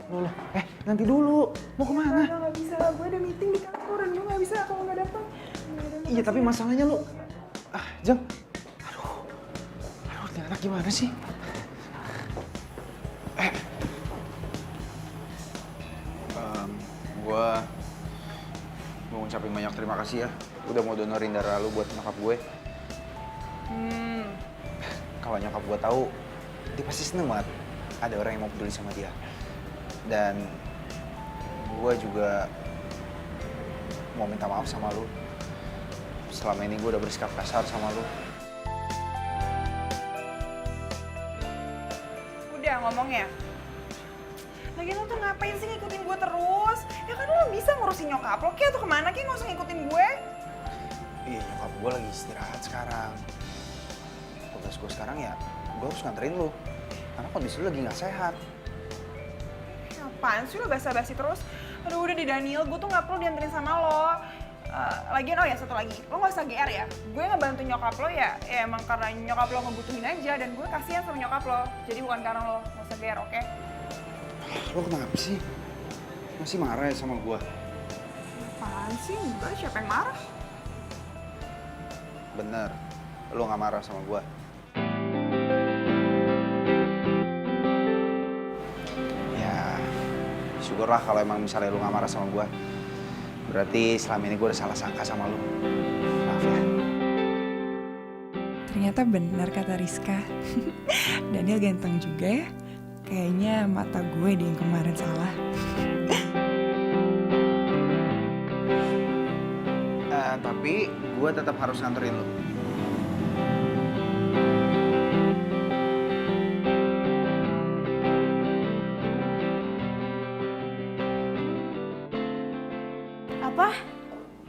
Nanti dulu. Mau kemana? Gak bisa, gue ada meeting di kantor dan gue gak bisa kalau gak datang. Iya tapi masalahnya lu... Jeng. Aduh, ini anak gimana sih? gue mau ngucapin banyak terima kasih ya. Udah mau donorin darah lu buat nyokap gue. Kalau nyokap gue tahu, dia pasti seneng banget ada orang yang mau peduli sama dia. Dan gue juga mau minta maaf sama lu. Selama ini gue udah bersikap kasar sama lu. Udah ngomongnya. Lagian lo tuh ngapain sih ngikutin gue terus? Ya kan lo bisa ngurusin nyokap lo, kayak atau kemana kayak nggak usah ngikutin gue. Iya, nyokap gue lagi istirahat sekarang. Tugas gue sekarang ya, gue harus nganterin lu. Karena kondisi lu lagi nggak sehat. Apaan sih lo basa-basi terus? Aduh udah di Daniel, gue tuh nggak perlu dianterin sama lo. Lagian oh ya satu lagi, lo nggak usah GR ya. Gue ngebantu nyokap lo ya emang karena nyokap lo ngebutuhin aja dan gue kasihan sama nyokap lo. Jadi bukan karena lo nggak usah GR, oke? Lo kenapa sih? Masih marah ya sama gue? Apaan sih? Enggak, siapa yang marah? Bener, lo nggak marah sama gue. Ya, syukurlah kalau emang misalnya lo nggak marah sama gue. Berarti selama ini gue udah salah sangka sama lo. Maaf ya. Ternyata benar kata Rizka. Daniel ganteng juga ya. Kayaknya mata gue deh yang kemarin salah. Tapi gue tetap harus nganterin lo. Apa?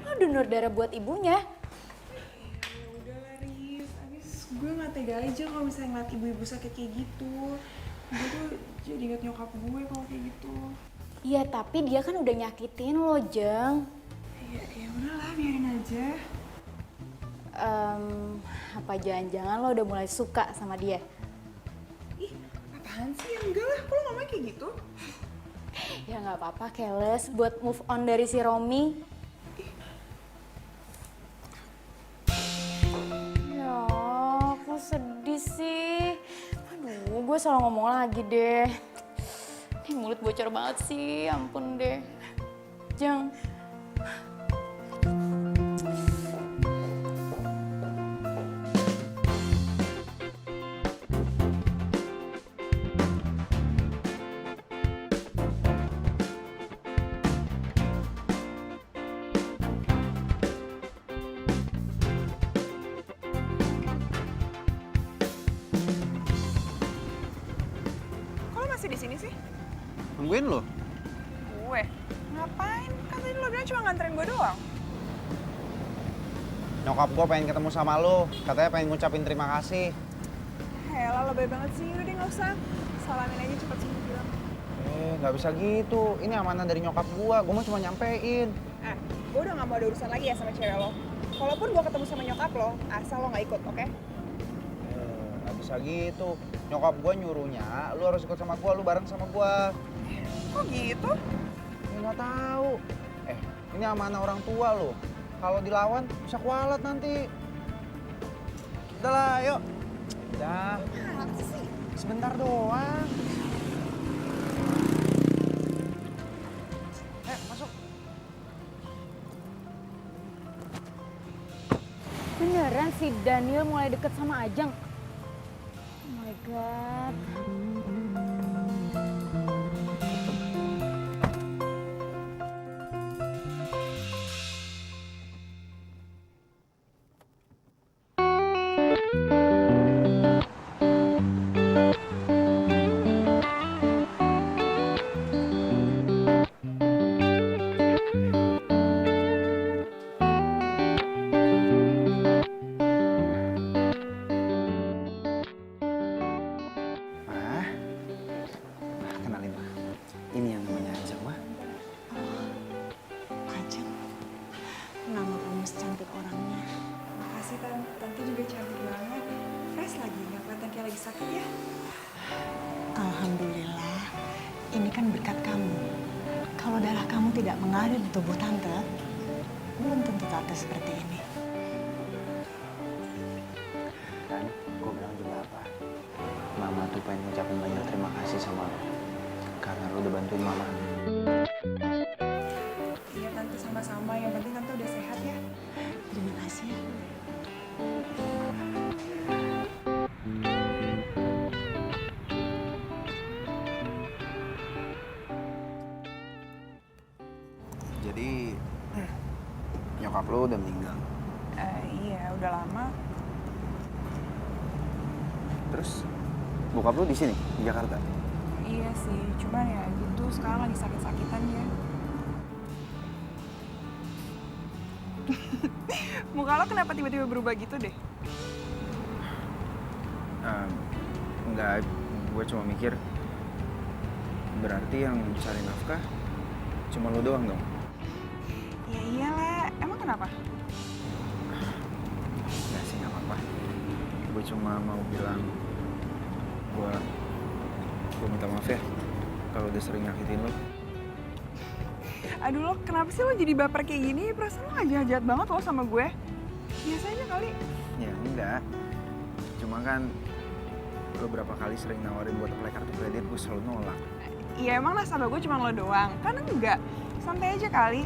Lo donor darah buat ibunya? Udah lah Riz, abis gue nggak tega aja kalau misalnya ngeliat ibu-ibu sakit kayak gitu. Gue tuh jadi inget nyokap gue kalau kayak gitu. Iya, tapi dia kan udah nyakitin lo, Jeng. Ya udahlah, biarin aja. Apa jangan-jangan lo udah mulai suka sama dia? Ih, apaan sih? Ya enggak lah, kok lo ngomongnya kayak gitu? Ya nggak apa-apa, Keles, buat move on dari si Romi. Ya, kok sedih sih? Aduh, gue salah ngomong lagi deh. Ini mulut bocor banget sih, ampun deh. Jeng. Di sini sih? Nungguin lo. Gue? Ngapain? Kan tadi lo bilang cuma nganterin gue doang. Nyokap gue pengen ketemu sama lo, katanya pengen ngucapin terima kasih. Helah, lebay banget sih. Udah nggak usah. Salamin aja cepet sini bilang. Nggak bisa gitu. Ini amanah dari nyokap gue mau cuma nyampein. Gue udah nggak mau ada urusan lagi ya sama cewek lo. Kalaupun gue ketemu sama nyokap lo, asal lo nggak ikut, oke? Nggak bisa gitu. Nyokap gue nyuruhnya, lu harus ikut sama gue, lu bareng sama gue. Kok gitu? Ya nggak tahu. Ini amanah orang tua lo. Kalau dilawan bisa kualat nanti. Udah lah, yuk. Udah. Sebentar doang. Masuk. Beneran si Daniel mulai deket sama Ajeng? Oh my God. Alhamdulillah, ini kan berkat kamu. Kalau darah kamu tidak mengalir di tubuh tante, belum tentu tante seperti ini. Kan, gue bilang juga apa? Mama tuh pengen ngucapin banyak terima kasih sama lo. Karena lo udah bantuin mama. Iya tante, sama-sama. Yang penting tante udah sehat ya. Terima kasih ya. Jadi nyokap lo udah meninggal. Iya, udah lama. Terus bokap lo di sini, di Jakarta? Iya sih, cuman ya gitu sekarang lagi sakit-sakitan ya. Muka lo kenapa tiba-tiba berubah gitu deh? Enggak, gue cuma mikir berarti yang cari nafkah cuma lo doang dong. Ya iyalah, emang kenapa? Enggak sih, nggak apa-apa. Gue cuma mau bilang gue minta maaf ya kalau udah sering nyakitin lo. Aduh lo, kenapa sih lo jadi baper kayak gini? Perasaan lo gak jahat-jahat banget lo sama gue. Biasa aja kali. Ya enggak, cuma kan lo berapa kali sering nawarin buat apply kartu kredit, gue selalu nolak. Iya emang nasabah gue cuma lo doang. Kan enggak, santai aja kali.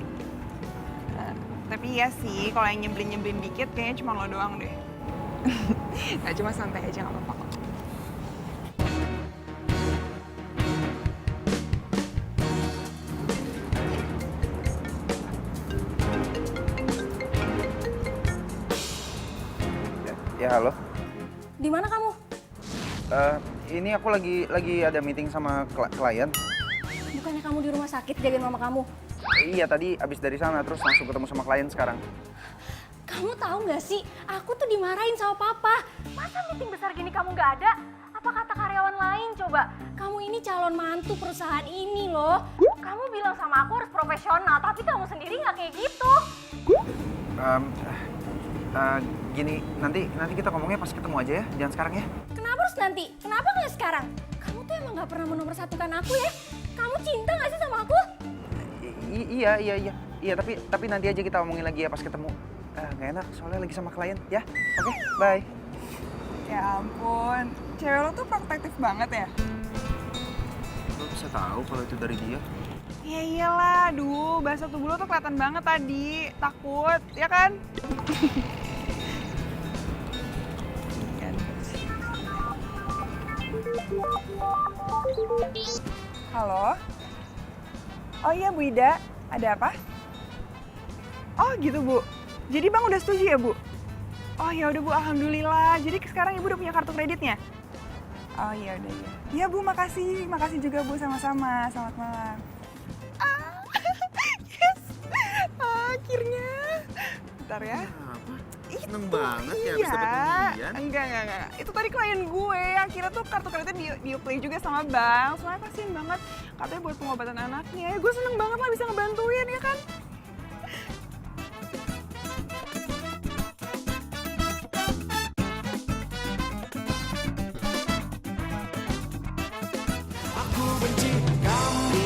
Tapi iya sih, kalau yang nyebelin-nyebelin dikit kayaknya cuma lo doang deh. Gak cuma santai aja, gak apa-apa kok. Ya halo. Di mana kamu? Ini aku lagi ada meeting sama klien. Bukannya kamu di rumah sakit jagain mama kamu? Iya, tadi abis dari sana terus langsung ketemu sama klien sekarang. Kamu tahu nggak sih, aku tuh dimarahin sama papa. Masa meeting besar gini kamu nggak ada? Apa kata karyawan lain coba? Kamu ini calon mantu perusahaan ini loh. Kamu bilang sama aku harus profesional, tapi kamu sendiri nggak kayak gitu. Gini, nanti kita ngomongnya pas ketemu aja ya, jangan sekarang ya. Kenapa harus nanti? Kenapa nggak sekarang? Kamu tuh emang nggak pernah menomorsatukan aku ya? Kamu cinta nggak sih sama aku? Iya, tapi nanti aja kita ngomongin lagi ya pas ketemu. Nggak enak, soalnya lagi sama klien ya. Oke, bye. Ya ampun, cewek lo tuh protektif banget ya? Lo bisa tahu kalau itu dari dia? Ya iyalah, aduh, bahasa tubuh lo tuh kelihatan banget tadi. Takut, ya kan? Halo? Oh iya Bu Ida, ada apa? Oh gitu Bu, jadi Bang udah setuju ya Bu? Oh ya udah Bu, alhamdulillah. Jadi sekarang Ibu udah punya kartu kreditnya? Oh iya udah ya. Iya Bu, makasih juga Bu, sama-sama. Selamat malam. Yes, akhirnya. Bentar ya. Seneng banget ya Iya. bisa dapet undian. Enggak. Itu tadi klien gue, akhirnya tuh kartu kreditnya di-apply juga sama bank. Soalnya kasihan banget, katanya buat pengobatan anaknya. Gue seneng banget lah bisa ngebantuin, ya kan? Aku benci kamu.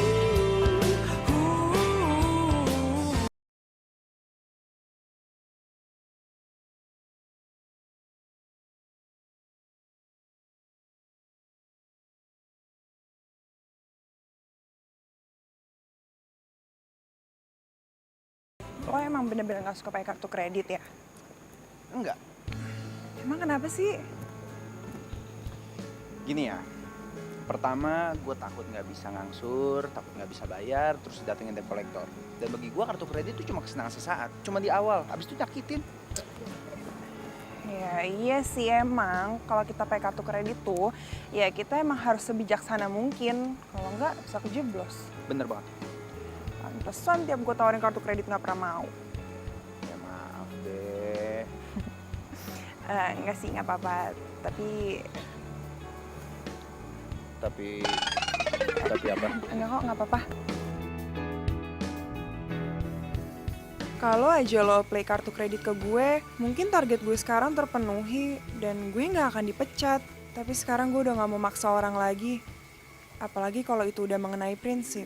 Lo emang bener-bener gak suka pakai kartu kredit ya? Enggak. Emang kenapa sih? Gini ya, pertama gue takut nggak bisa ngangsur, takut nggak bisa bayar, terus datengin debt collector. Dan bagi gue kartu kredit itu cuma kesenangan sesaat, cuma di awal, habis itu nyakitin. Ya iya sih emang, kalau kita pakai kartu kredit tuh, ya kita emang harus sebijaksana mungkin. Kalau enggak bisa kejeblos. Bener banget. Pantesan tiap gue tawarin kartu kredit nggak pernah mau. Ya maaf deh. Enggak sih, nggak apa-apa. Tapi apa? enggak kok, nggak apa-apa. Kalau aja lo play kartu kredit ke gue, mungkin target gue sekarang terpenuhi dan gue nggak akan dipecat. Tapi sekarang gue udah nggak mau maksa orang lagi. Apalagi kalau itu udah mengenai prinsip.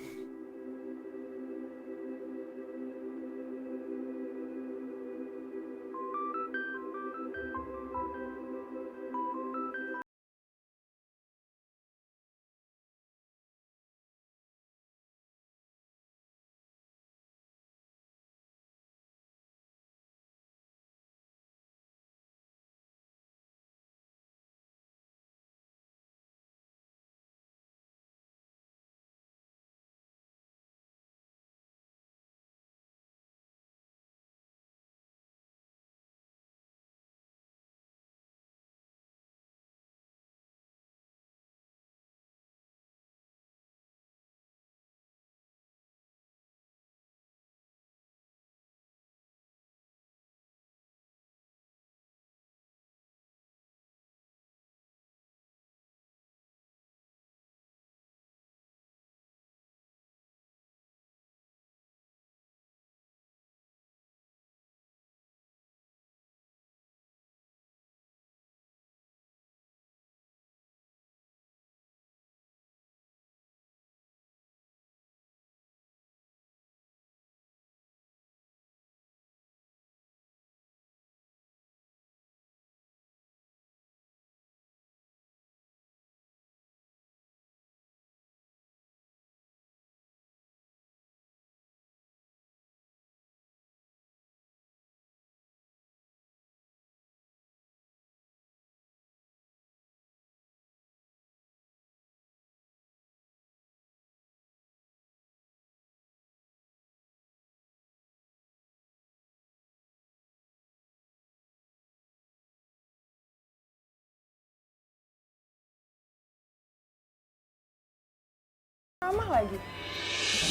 Ramah lagi.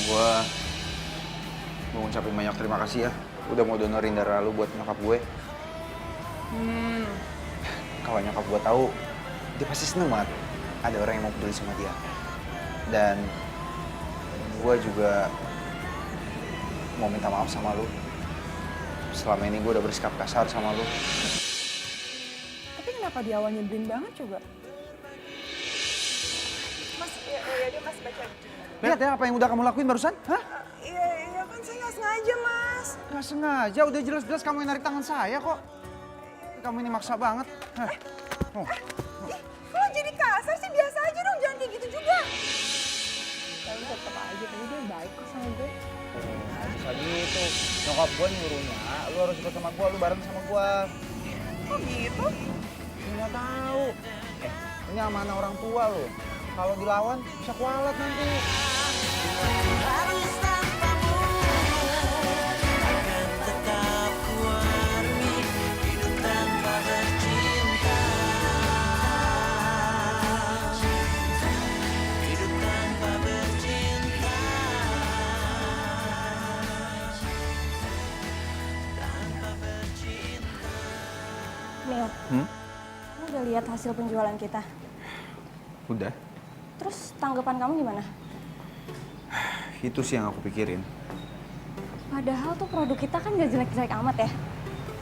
Gua mau ngucapin banyak terima kasih ya. Udah mau donorin darah lu buat nyokap gue. Kalau nyokap gue tahu, dia pasti seneng banget. Ada orang yang mau peduli sama dia. Dan gue juga mau minta maaf sama lu. Selama ini gue udah bersikap kasar sama lu. Tapi kenapa di awal nyebelin banget coba? Mas, ya dia Mas baca. Lihat ya apa yang udah kamu lakuin barusan? Hah? Iya kan saya nggak sengaja Mas. Nggak sengaja, udah jelas-jelas kamu yang narik tangan saya kok. Kamu ini maksa banget. Hah? Oh. Kalau jadi kasar sih biasa aja dong, jangan kayak gitu juga. Tapi tetap aja, tapi dia baik kok sama gue. Nggak bisa gitu. Nyokap gue nyuruhnya, lu harus ikut sama gue, lu bareng sama gue. Kok gitu? Nggak tahu. Ini amanah orang tua lo. Kalau dilawan bisa kualat nanti. Mil, kamu udah lihat hasil penjualan kita? Udah. Terus tanggapan kamu gimana? Itu sih yang aku pikirin. Padahal tuh produk kita kan gak jelek-jelek amat ya.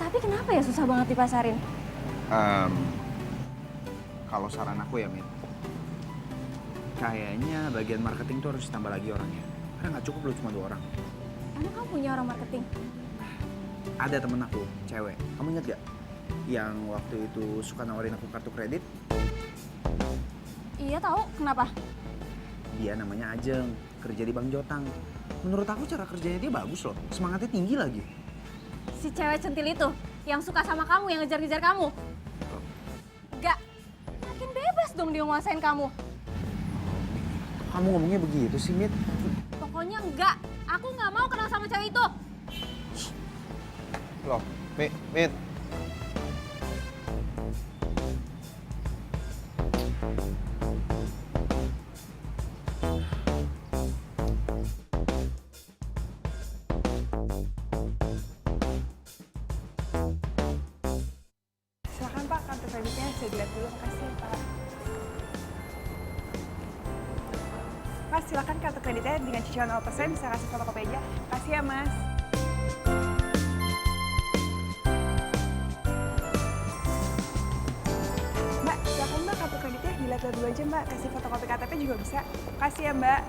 Tapi kenapa ya susah banget dipasarin? Kalau saran aku ya, Mit. Kayaknya bagian marketing tuh harus ditambah lagi orangnya. Karena nggak cukup lu cuma 2 orang. Emang kamu punya orang marketing? Ada temen aku, cewek. Kamu inget gak? Yang waktu itu suka nawarin aku kartu kredit? Iya tahu, kenapa? Dia namanya Ajeng, kerja di Bank Jotang. Menurut aku cara kerjanya dia bagus loh, semangatnya tinggi lagi. Si cewek centil itu, yang suka sama kamu, yang ngejar-ngejar kamu? Enggak, makin bebas dong dia nguasain kamu. Kamu ngomongnya begitu sih, Mit? Pokoknya enggak, aku nggak mau kenal sama cewek itu. Loh, Mit. Silakan Pak, kartu kreditnya saya dilihat dulu. Makasih Pak. Mas, silakan kartu kreditnya dengan cicilan 0%, bisa kasih fotokopi aja. Makasih ya Mas. Mbak, silakan Mbak kartu kreditnya dilihat dulu aja Mbak. Kasih fotokopi KTP juga bisa. Makasih ya Mbak.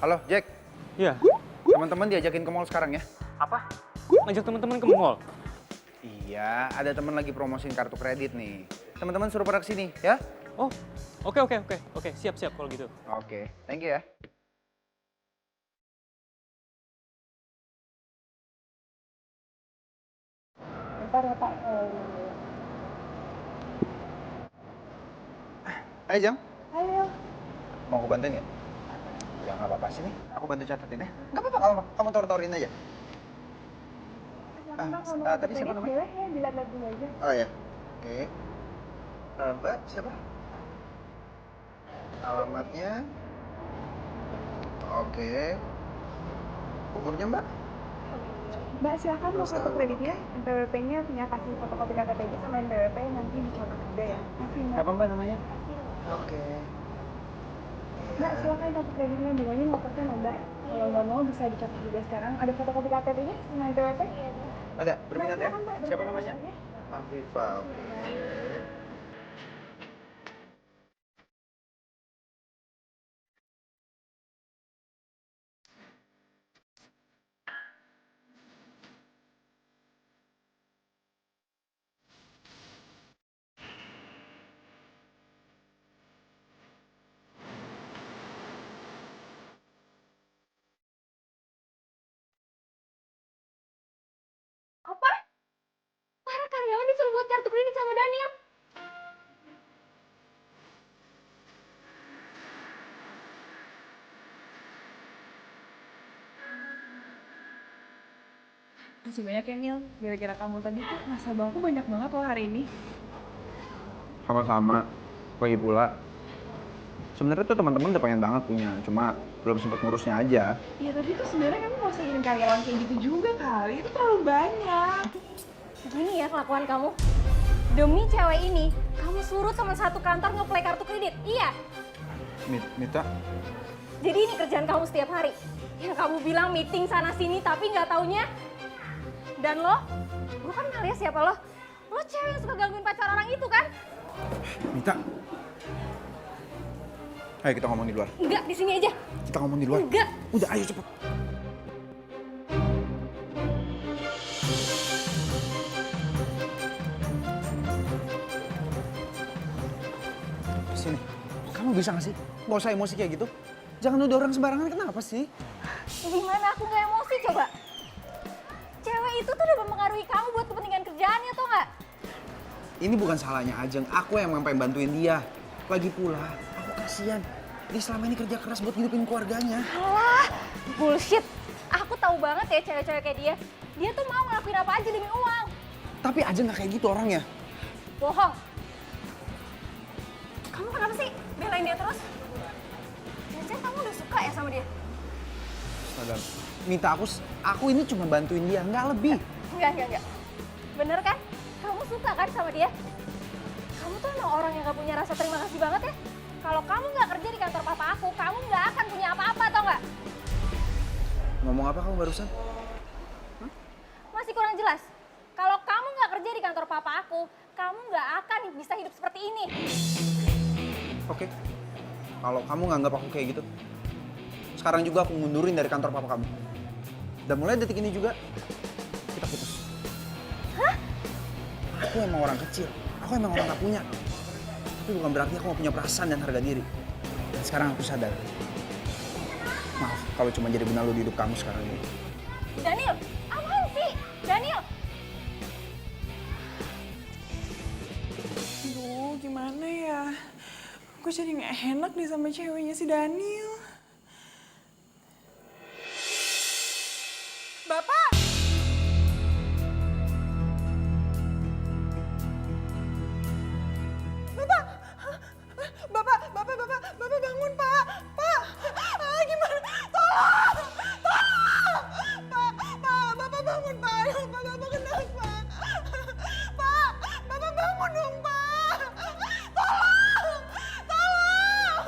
Halo, Jack. Iya. Teman-teman diajakin ke mall sekarang ya. Apa? Ngajak teman-teman ke mall? Iya, ada teman lagi promosiin kartu kredit nih. Teman-teman suruh pada kesini, ya? Oh, oke, siap kalau gitu. Oke, thank you ya. Bentar ya Pak. Ayo, Jang. Ayo. Mau aku bantuin ya? Ya nggak apa-apa sih nih, aku bantu catetin ya. Nggak apa-apa, kamu taruh-taruhin aja. Tadi siapa namanya? Boleh ya, dilihat dulu aja. Oh ya, oke. Mbak, siapa? Alamatnya? Oke. Umurnya Mbak? Mbak, silakan mau kartu kreditnya. NPWP-nya punya kasih fotokopi KTP aja sama NPWP nanti dicatat juga ya. Makasih Mbak. Apa Mbak namanya? Oke. Mbak, silakan kartu kreditnya bunganya 0% loh Mbak. Kalau nggak mau bisa dicatat juga sekarang. Ada fotokopi KTP-nya sama NPWP? Ada, berminat ya? Silakan, Mbak. Siapa namanya? Afifah, oke. Apa? Para karyawan disuruh buat kartu kredit sama Daniel? Masih banyak ya, Mil. Gara-gara kamu tadi tuh nasabahku banyak banget loh hari ini. Sama-sama. Lagi pula. Sebenarnya tuh teman-teman udah pengen banget punya, cuma belum sempat ngurusnya aja. Iya, tapi tuh sebenarnya kamu gak usah kirim karyawan kayak gitu juga kali. Itu terlalu banyak. Gini ya kelakuan kamu. Demi cewek ini, kamu suruh teman satu kantor ngeplay kartu kredit. Iya. Mita, Jadi ini kerjaan kamu setiap hari. Yang kamu bilang meeting sana sini tapi nggak taunya. Dan lo kan nggak lihat siapa lo? Lo cewek yang suka gangguin pacar orang itu kan? Mita. Ayo kita ngomong di luar. Enggak, di sini aja. Kita ngomong di luar. Enggak. Udah, ayo cepet. Sini. Kamu bisa gak sih? Gak usah emosi kayak gitu. Jangan nuduh orang sembarangan, kenapa sih? Gimana aku nggak emosi coba? Cewek itu tuh udah mempengaruhi kamu buat kepentingan kerjaannya tuh nggak? Ini bukan salahnya Ajeng, aku yang pengen bantuin dia. Lagi pula, aku kasihan. Dia selama ini kerja keras buat hidupin keluarganya. Alah, bullshit. Aku tahu banget ya cewek-cewek kayak dia. Dia tuh mau ngelakuin apa aja demi uang. Tapi Ajeng gak kayak gitu orangnya. Bohong. Kamu kenapa sih belain dia terus? Jangan kamu udah suka ya sama dia? Sadar. Minta aku ini cuma bantuin dia, nggak lebih. Enggak. Bener kan? Kamu suka kan sama dia? Kamu tuh emang orang yang gak punya rasa terima kasih banget ya? Kalau kamu nggak kerja di kantor papa aku, kamu nggak akan punya apa-apa, tau nggak? Ngomong apa kamu barusan? Masih kurang jelas. Kalau kamu nggak kerja di kantor papa aku, kamu nggak akan bisa hidup seperti ini. Oke. Kalau kamu nganggap aku kayak gitu, sekarang juga aku mundurin dari kantor papa kamu. Dan mulai detik ini juga, kita putus. Hah? Aku emang orang kecil, aku emang orang gak punya. Tapi bukan berarti aku gak punya perasaan dan harga diri. Dan sekarang aku sadar. Maaf kalau cuma jadi benalu di hidup kamu sekarang ini. Daniel, apaan sih? Daniel! Aduh, gimana ya? Gue jadi gak enak nih sama ceweknya si Daniel. Bapak! Bapak bangun, Pak. Pak, gimana? Tolong! Pak, Bapak bangun, Pak. Ayo, Pak, Bapak kenapa? Pak, Bapak bangun dong, Pak. Tolong!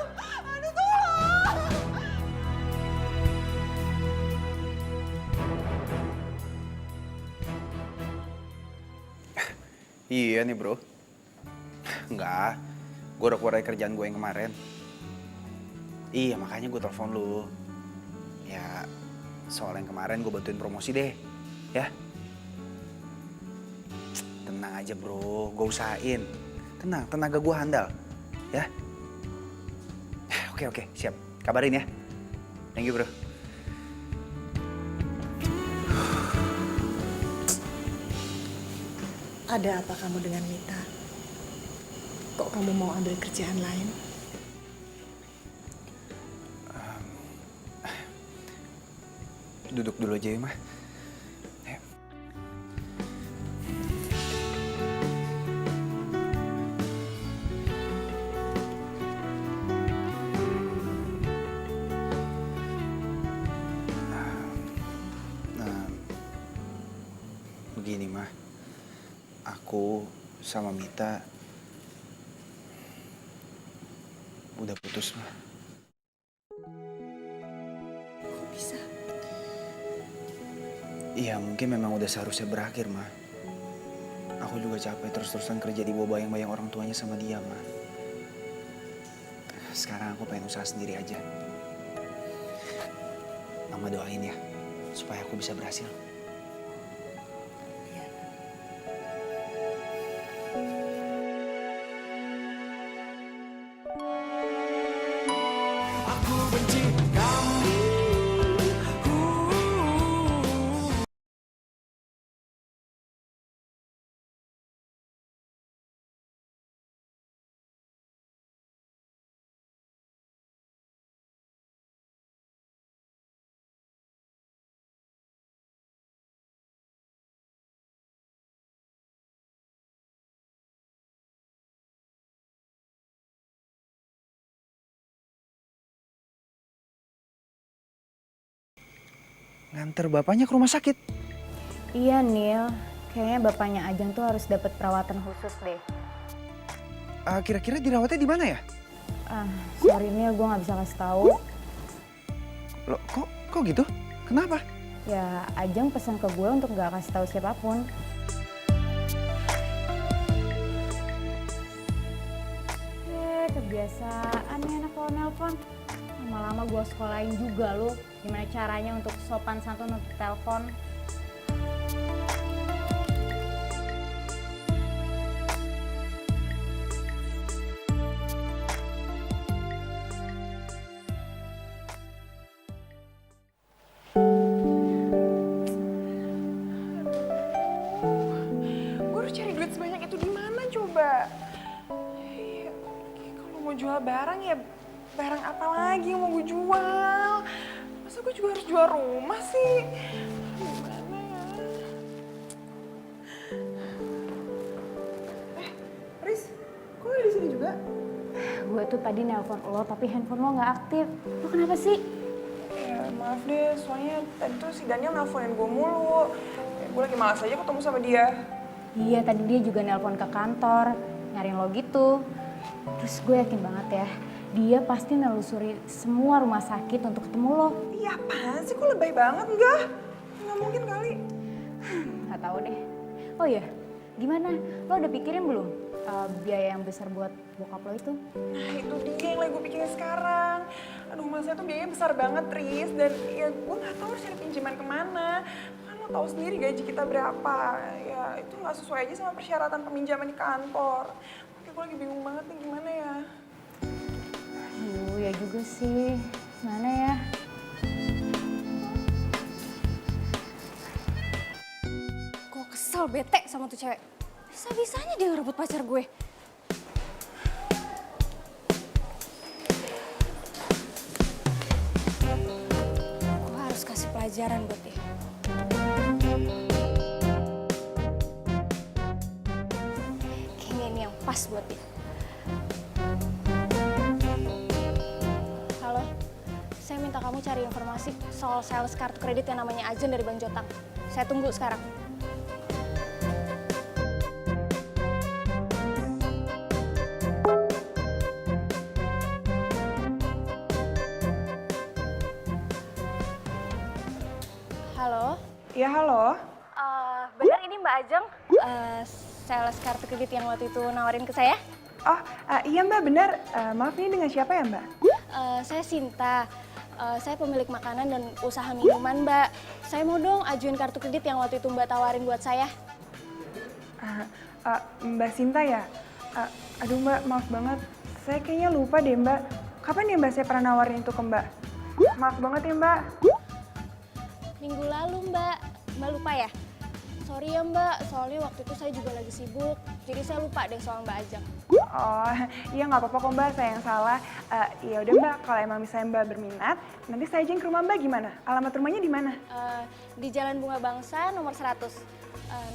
Aduh, tolong! Iya nih bro. Enggak, gue udah keluar dari kerjaan gue yang kemarin. Iya makanya gue telepon lu. Ya soal yang kemarin gue bantuin promosi deh. Ya. Tenang aja bro, gue usahain. Tenang, tenaga gue handal. Ya. Oke, siap. Kabarin ya. Thank you bro. Ada apa kamu dengan Mita? Kok kamu mau ambil kerjaan lain? Duduk dulu aja ya, Mah. Ayo. Nah, begini, Mah. Aku sama Mita udah putus, Mah. Kok bisa? Iya, mungkin memang udah seharusnya berakhir, Ma. Aku juga capek terus-terusan kerja di bawah bayang-bayang orang tuanya sama dia, Ma. Sekarang aku pengen usaha sendiri aja. Mama doain ya, supaya aku bisa berhasil. Nganter bapaknya ke rumah sakit? Iya Nil, kayaknya bapaknya Ajeng tuh harus dapat perawatan khusus deh. Kira-kira dirawatnya di mana ya? Sorry Nil, gue nggak bisa kasih tahu. Loh, kok gitu? Kenapa? Ya Ajeng pesan ke gue untuk nggak kasih tahu siapapun. Kebiasaan nih anak kalau nelpon. Lama-lama gue sekolahin juga lo gimana caranya untuk sopan santun untuk telepon. Gue harus cari duit sebanyak itu di mana coba? Ya, kalau mau jual barang ya barang apa lagi yang mau gue jual? Masa gue juga harus jual rumah sih? Gimana ya? Riz, kok lo di sini juga? Gue tuh tadi nelpon lo tapi handphone lo nggak aktif. Lo kenapa sih? Ya maaf deh, soalnya tadi tuh si Daniel nelfonin gue mulu. Ya, gue lagi malas aja ketemu sama dia. Iya, tadi dia juga nelpon ke kantor, nyariin lo gitu. Terus gue yakin banget ya, dia pasti nelusuri semua rumah sakit untuk ketemu lo. Iya apaan sih, kok lebay banget enggak? Nggak mungkin kali. Nggak tahu deh. Oh iya, gimana? Lo udah pikirin belum biaya yang besar buat bokap lo itu? Nah itu dia yang lagi gue pikirin sekarang. Aduh masanya tuh biayanya besar banget Riz. Dan ya gue gak tahu harus cari pinjaman kemana. Kan lo tahu sendiri gaji kita berapa. Ya itu gak sesuai aja sama persyaratan peminjaman di kantor. Oke gue lagi bingung banget nih gimana ya. Ya juga sih, mana ya? Gue kesel bete sama tuh cewek. Bisa-bisanya dia ngerebut pacar gue. Gue harus kasih pelajaran buat dia. Kayaknya ini yang pas buat dia. Halo, saya minta kamu cari informasi soal sales kartu kredit yang namanya Ajeng dari Bang Jotang. Saya tunggu sekarang. Halo? Ya halo? Benar ini Mbak Ajeng? Sales kartu kredit yang waktu itu nawarin ke saya? Oh iya mbak benar. Maaf ini dengan siapa ya mbak? Saya Sinta. Saya pemilik makanan dan usaha minuman, Mbak. Saya mau dong ajuin kartu kredit yang waktu itu Mbak tawarin buat saya. Mbak Sinta ya? Aduh mbak, maaf banget. Saya kayaknya lupa deh mbak. Kapan ya mbak saya pernah nawarin itu ke mbak? Maaf banget ya mbak. Minggu lalu, Mbak. Mbak lupa ya? Sorry ya, Mbak. Soalnya waktu itu saya juga lagi sibuk. Jadi saya lupa deh soal Mbak Ajeng. Oh, iya nggak apa-apa kok mbak, saya yang salah. Ya udah mbak, kalau emang misalnya mbak berminat, nanti saya aja yang ke rumah mbak gimana? Alamat rumahnya di mana? Di Jalan Bunga Bangsa nomor 100.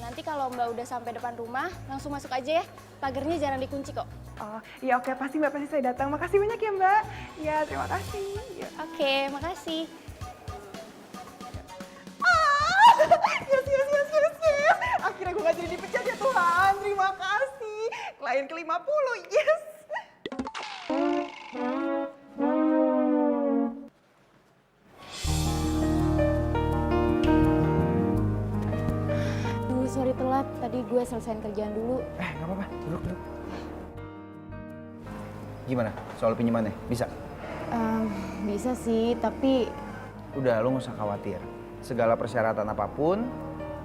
Nanti kalau Mbak udah sampai depan rumah, langsung masuk aja ya. Pagernya jarang dikunci kok. Oh, iya oke, pasti mbak, pasti saya datang. Makasih banyak ya mbak. Ya, terima kasih. Ya. Oke, makasih. Yes. Akhirnya gue gak jadi dipecat ya Tuhan. Terima kasih. Klien ke-50, yes. Sorry telat. Tadi gue selesaiin kerjaan dulu. Gak apa-apa. Duduk. Gimana soal pinjamannya? Bisa? Bisa sih, tapi... Udah, lo gak usah khawatir. Segala persyaratan apapun,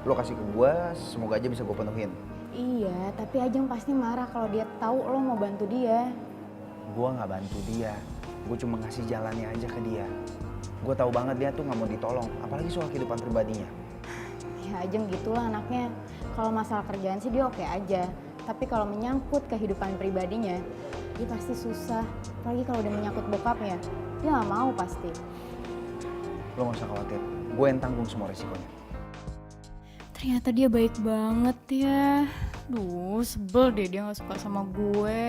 lo kasih ke gue, semoga aja bisa gue penuhin. Iya, tapi Ajeng pasti marah kalau dia tahu lo mau bantu dia. Gue nggak bantu dia, gue cuma ngasih jalannya aja ke dia. Gue tahu banget dia tuh nggak mau ditolong, apalagi soal kehidupan pribadinya. Ya Ajeng gitulah anaknya. Kalau masalah kerjaan sih dia oke aja. Tapi kalau menyangkut kehidupan pribadinya, dia pasti susah. Apalagi kalau udah menyangkut bokapnya, dia nggak mau pasti. Lo nggak usah khawatir, gue yang tanggung semua resikonya. Ternyata dia baik banget ya. Duh, sebel deh dia gak suka sama gue.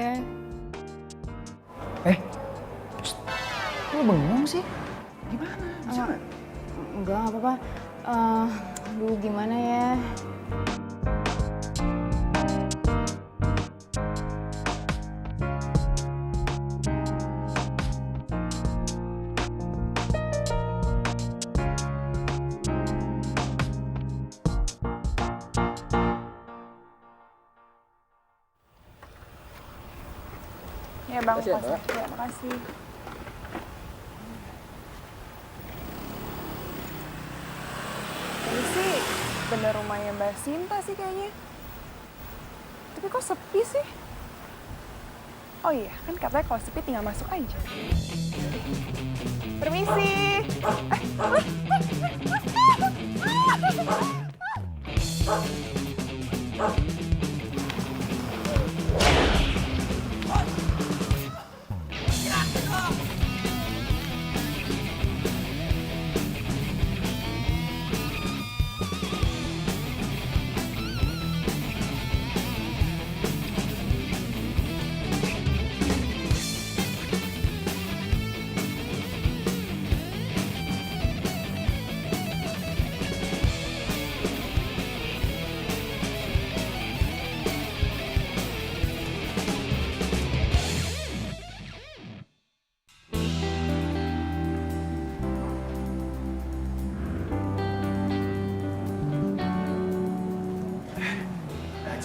Lo bengong sih? Gimana? Bisa nggak? Enggak apa-apa. Aduh, gimana ya? Ya Bang, Makasih ya, Mbak. Ya, makasih. Ini sih bener rumahnya Mbak Sinta sih kayaknya. Tapi kok sepi sih? Oh iya, kan katanya kalau sepi tinggal masuk aja. Permisi.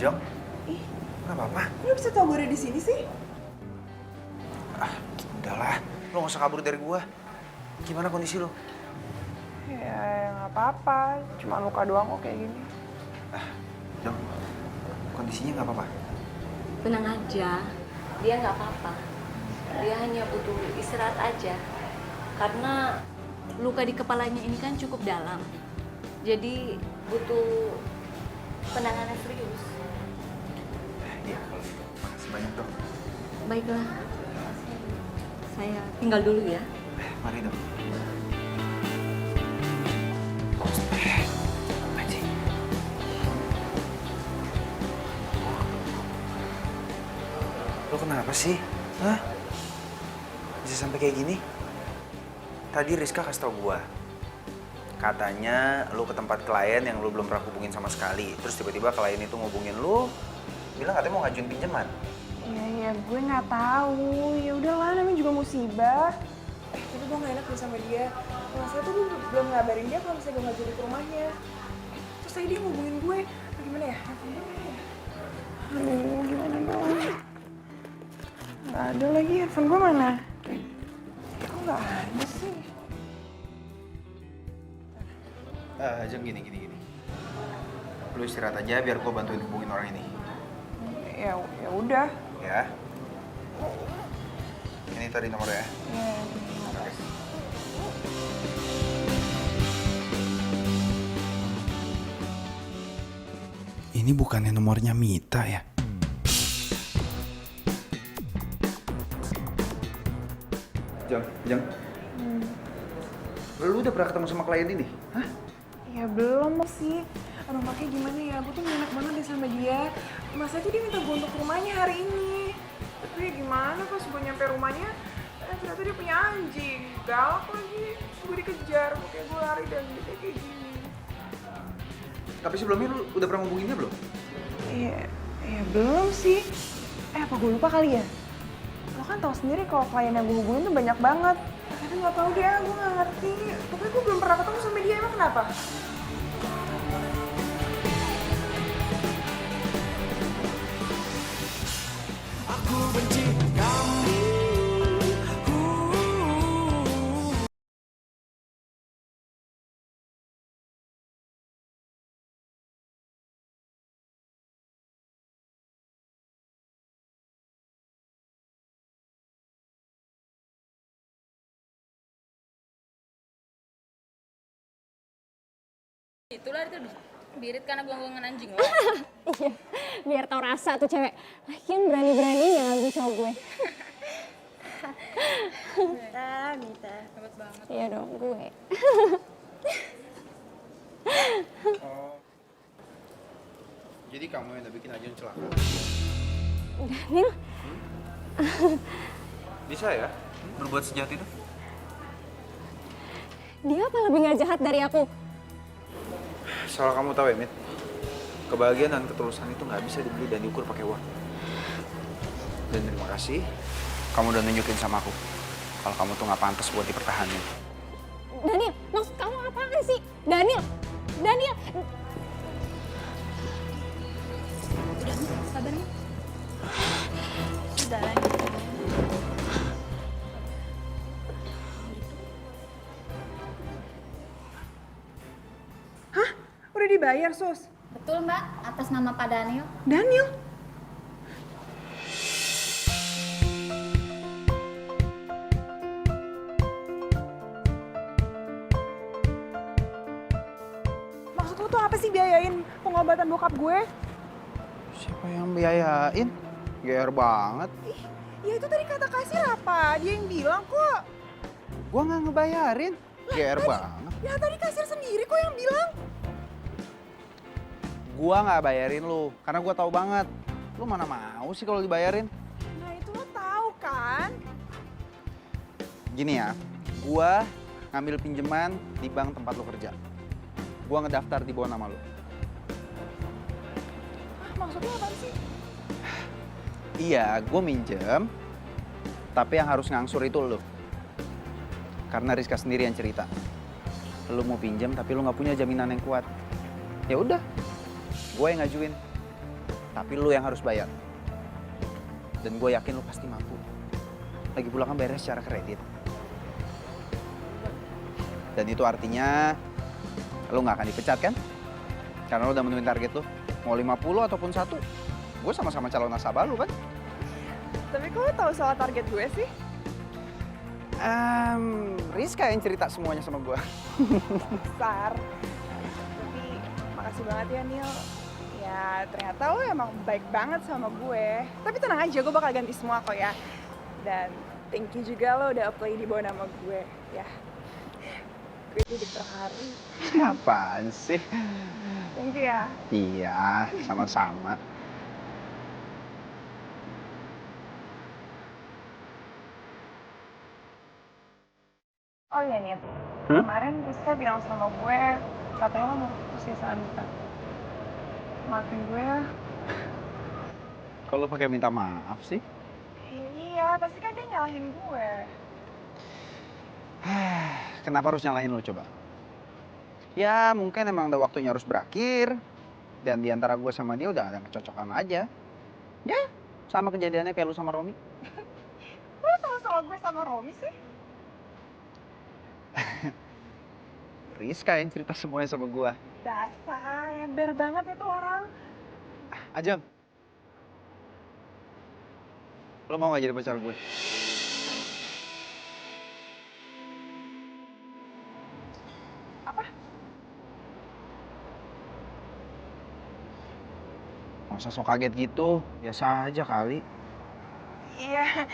Jong, nggak apa-apa. Lu bisa tau gue ada di sini sih? Udahlah, lo nggak usah kabur dari gua. Gimana kondisi lo? Ya nggak apa-apa, cuma luka doang kok kayak gini. Jong, kondisinya nggak apa-apa. Tenang aja, dia nggak apa-apa. Dia hanya butuh istirahat aja. Karena luka di kepalanya ini kan cukup dalam. Jadi butuh penanganan serius. Iya, kalau gitu. Makasih banyak, Dok. Baiklah. Saya tinggal dulu ya. Mari, Dok. Lo kenapa sih? Hah? Bisa sampai kayak gini? Tadi Rizka kasih tau gua. Katanya lu ke tempat klien yang lu belum pernah hubungin sama sekali. Terus tiba-tiba klien itu ngubungin lu, bilang katanya mau ngajuin pinjaman. Iya, gue nggak tahu. Ya udahlah, namanya juga musibah. Tapi gue nggak enak nih sama dia. Masalah tuh gue belum ngabarin dia kalau misalnya gue nggak jadi ke rumahnya. Terus tadi dia ngubungin gue. Gimana ya? Aduh, gimana dong? Nggak ada lagi, handphone gue mana? Kok nggak ada sih? Jeng, gini. Lu istirahat aja biar gua bantuin hubungin orang ini. Ya udah. Ya. Ini tadi nomornya ya. Ya. Oke. Ini bukannya nomornya Mita ya? Jeng. Lu udah pernah ketemu sama klien ini? Hah? Ya belum sih. Aduh makanya gimana ya, gue tuh enak banget deh sama dia. Masa aja dia minta gue untuk rumahnya hari ini. Tapi ya gimana pas gue nyampe rumahnya, ternyata dia punya anjing. Galak lagi, gue dikejar, makanya gue lari dan dia kayak gini. Tapi sebelumnya lu udah pernah ngubungin dia belum? Iya belum sih. Apa gue lupa kali ya? Lo kan tau sendiri kalau klien yang gue hubungin tuh banyak banget. Tapi nggak tahu deh, gue nggak ngerti. Pokoknya gue belum pernah ketemu sama dia, emang kenapa? Aku benci kamu. Itulah itu birit karena gonggongan anjing lo. Iya, biar tau rasa tuh cewek. Lagian berani-beraninya nganggu cowok gue. Mita. Hebat banget. Iya dong, gue. Jadi kamu yang udah bikin Ajun celaka? Daniel. Bisa ya? Berbuat sejahat itu? Dia apa lebih nggak jahat dari aku? Soal kamu tahu ya, Mit, kebahagiaan dan ketulusan itu nggak bisa dibeli dan diukur pakai uang. Dan terima kasih, kamu udah nunjukin sama aku kalau kamu tuh nggak pantas buat dipertahankan. Daniel, maksud kamu apaan sih? Daniel! Daniel! Udah, sabar nih. Udah lah. Hah? Udah dibayar, Sus? Betul Mbak, atas nama Pak Daniel. Daniel? Maksud lu tuh apa sih biayain pengobatan bokap gue? Siapa yang biayain? GR banget. Ya itu tadi kata kasir apa? Dia yang bilang kok. Gua nggak ngebayarin. GR banget. Ya tadi kasir sendiri kok yang bilang. Gua nggak bayarin lu, karena gua tahu banget. Lu mana mau sih kalau dibayarin? Nah itu lo tahu kan? Gini ya, gua ngambil pinjaman di bank tempat lu kerja. Gua ngedaftar di bawah nama lu. Maksudnya apa sih? Iya, gua minjem, tapi yang harus ngangsur itu lu. Karena Rizka sendiri yang cerita. Lu mau pinjam tapi lu nggak punya jaminan yang kuat. Ya udah, gue yang ngajuin. Tapi lu yang harus bayar. Dan gue yakin lu pasti mampu. Lagi pula kan bayarnya secara kredit. Dan itu artinya lu nggak akan dipecat kan? Karena lu udah memenuhi target lu. Mau 50 ataupun 1, gue sama-sama calon nasabah lu kan? Tapi kok lo tahu soal target gue sih? Rizka yang cerita semuanya sama gue. Besar. Tapi makasih banget ya Nil. Ya ternyata lo emang baik banget sama gue. Tapi tenang aja, gue bakal ganti semua kok ya. Dan thank you juga lo udah apply di bawah nama gue ya. Gue jadi terharu. Apaan sih? Thank you ya. Iya, sama-sama. Oh iya Nil, kemarin Rizka bilang sama gue katanya lo mau putus ya sama Mita. Maafin gue ya. Kalau pakai minta maaf sih? Iya, pasti kan dia nyalahin gue. Kenapa harus nyalahin lo coba? Ya mungkin emang udah waktunya harus berakhir. Dan di antara gue sama dia udah ada kecocokan aja. Ya, sama kejadiannya kayak lu sama Romi. Lo tau soal gue sama Romi sih? Rizka yang cerita semuanya sama gue. Dasar, ember banget itu orang. Ajam, lo mau gak jadi pacar gue? Apa? Gak usah sok kaget gitu, biasa aja kali. Iya.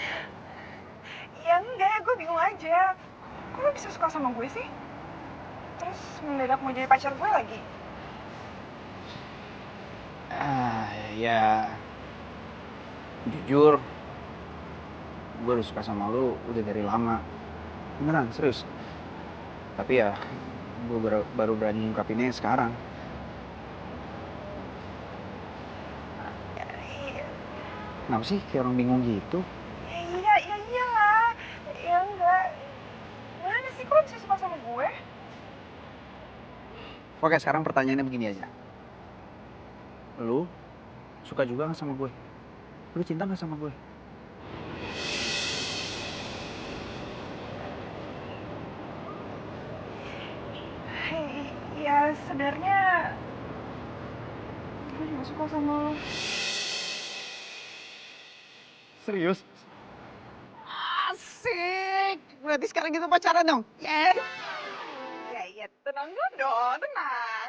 Ya enggak, gue bingung aja. Kok lo bisa suka sama gue sih? Terus mendadak mau jadi pacar gue lagi? Ya jujur, gue udah suka sama lo udah dari lama. Beneran, serius. Tapi ya, gue baru berani ngungkapinnya sekarang. Kenapa sih kayak orang bingung gitu? Ya iyalah. Ya enggak. Mana sih kok lo bisa suka sama gue? Oke, sekarang pertanyaannya begini aja. Lu suka juga gak sama gue? Lu cinta gak sama gue? Ya sebenarnya gue juga suka sama lo. Serius? Asik! Berarti sekarang kita pacaran dong? Ya, tenang dulu dong, tenang.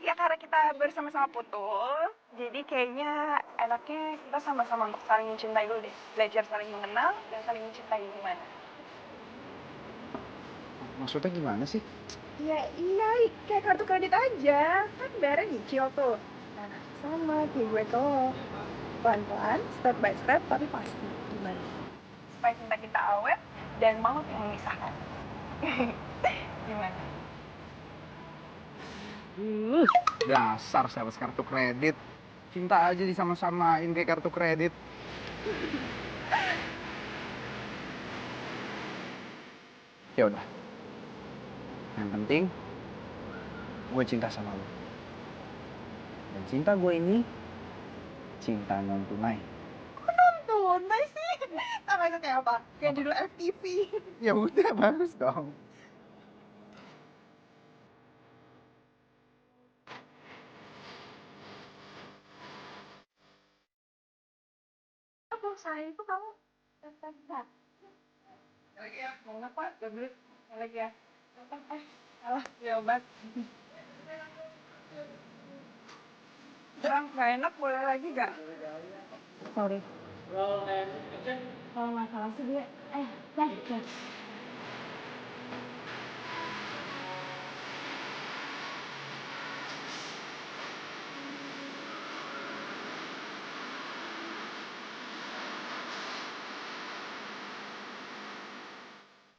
Ya karena kita bersama-sama putus, jadi kayaknya enaknya kita sama-sama untuk saling mencintai dulu deh. Belajar saling mengenal dan saling mencintai gimana. Maksudnya gimana sih? Ya iya, kayak kartu kredit aja. Kan bayarnya nyicil tuh. Nah, sama kayak gue tuh. Pelan-pelan, step by step, tapi pasti. Gimana? Supaya cinta kita awet dan maut yang memisahkan. Gimana? Dasar sales kartu kredit. Cinta aja disama-samain kayak kartu kredit. Ya udah. Yang penting gue cinta sama lo. Dan cinta gue ini cinta non tunai. Tunai sih. Namanya kayak apa? Kayak judul FTV. Ya udah, bagus dong. Apa saya itu kamu enggak? Lagi ya, mau nggak Pak? Udah beli. Lagi ya. Alah, beli obat. Kurang nggak enak, boleh lagi nggak? Sorry. Kalau masalah sih dia, baik ya.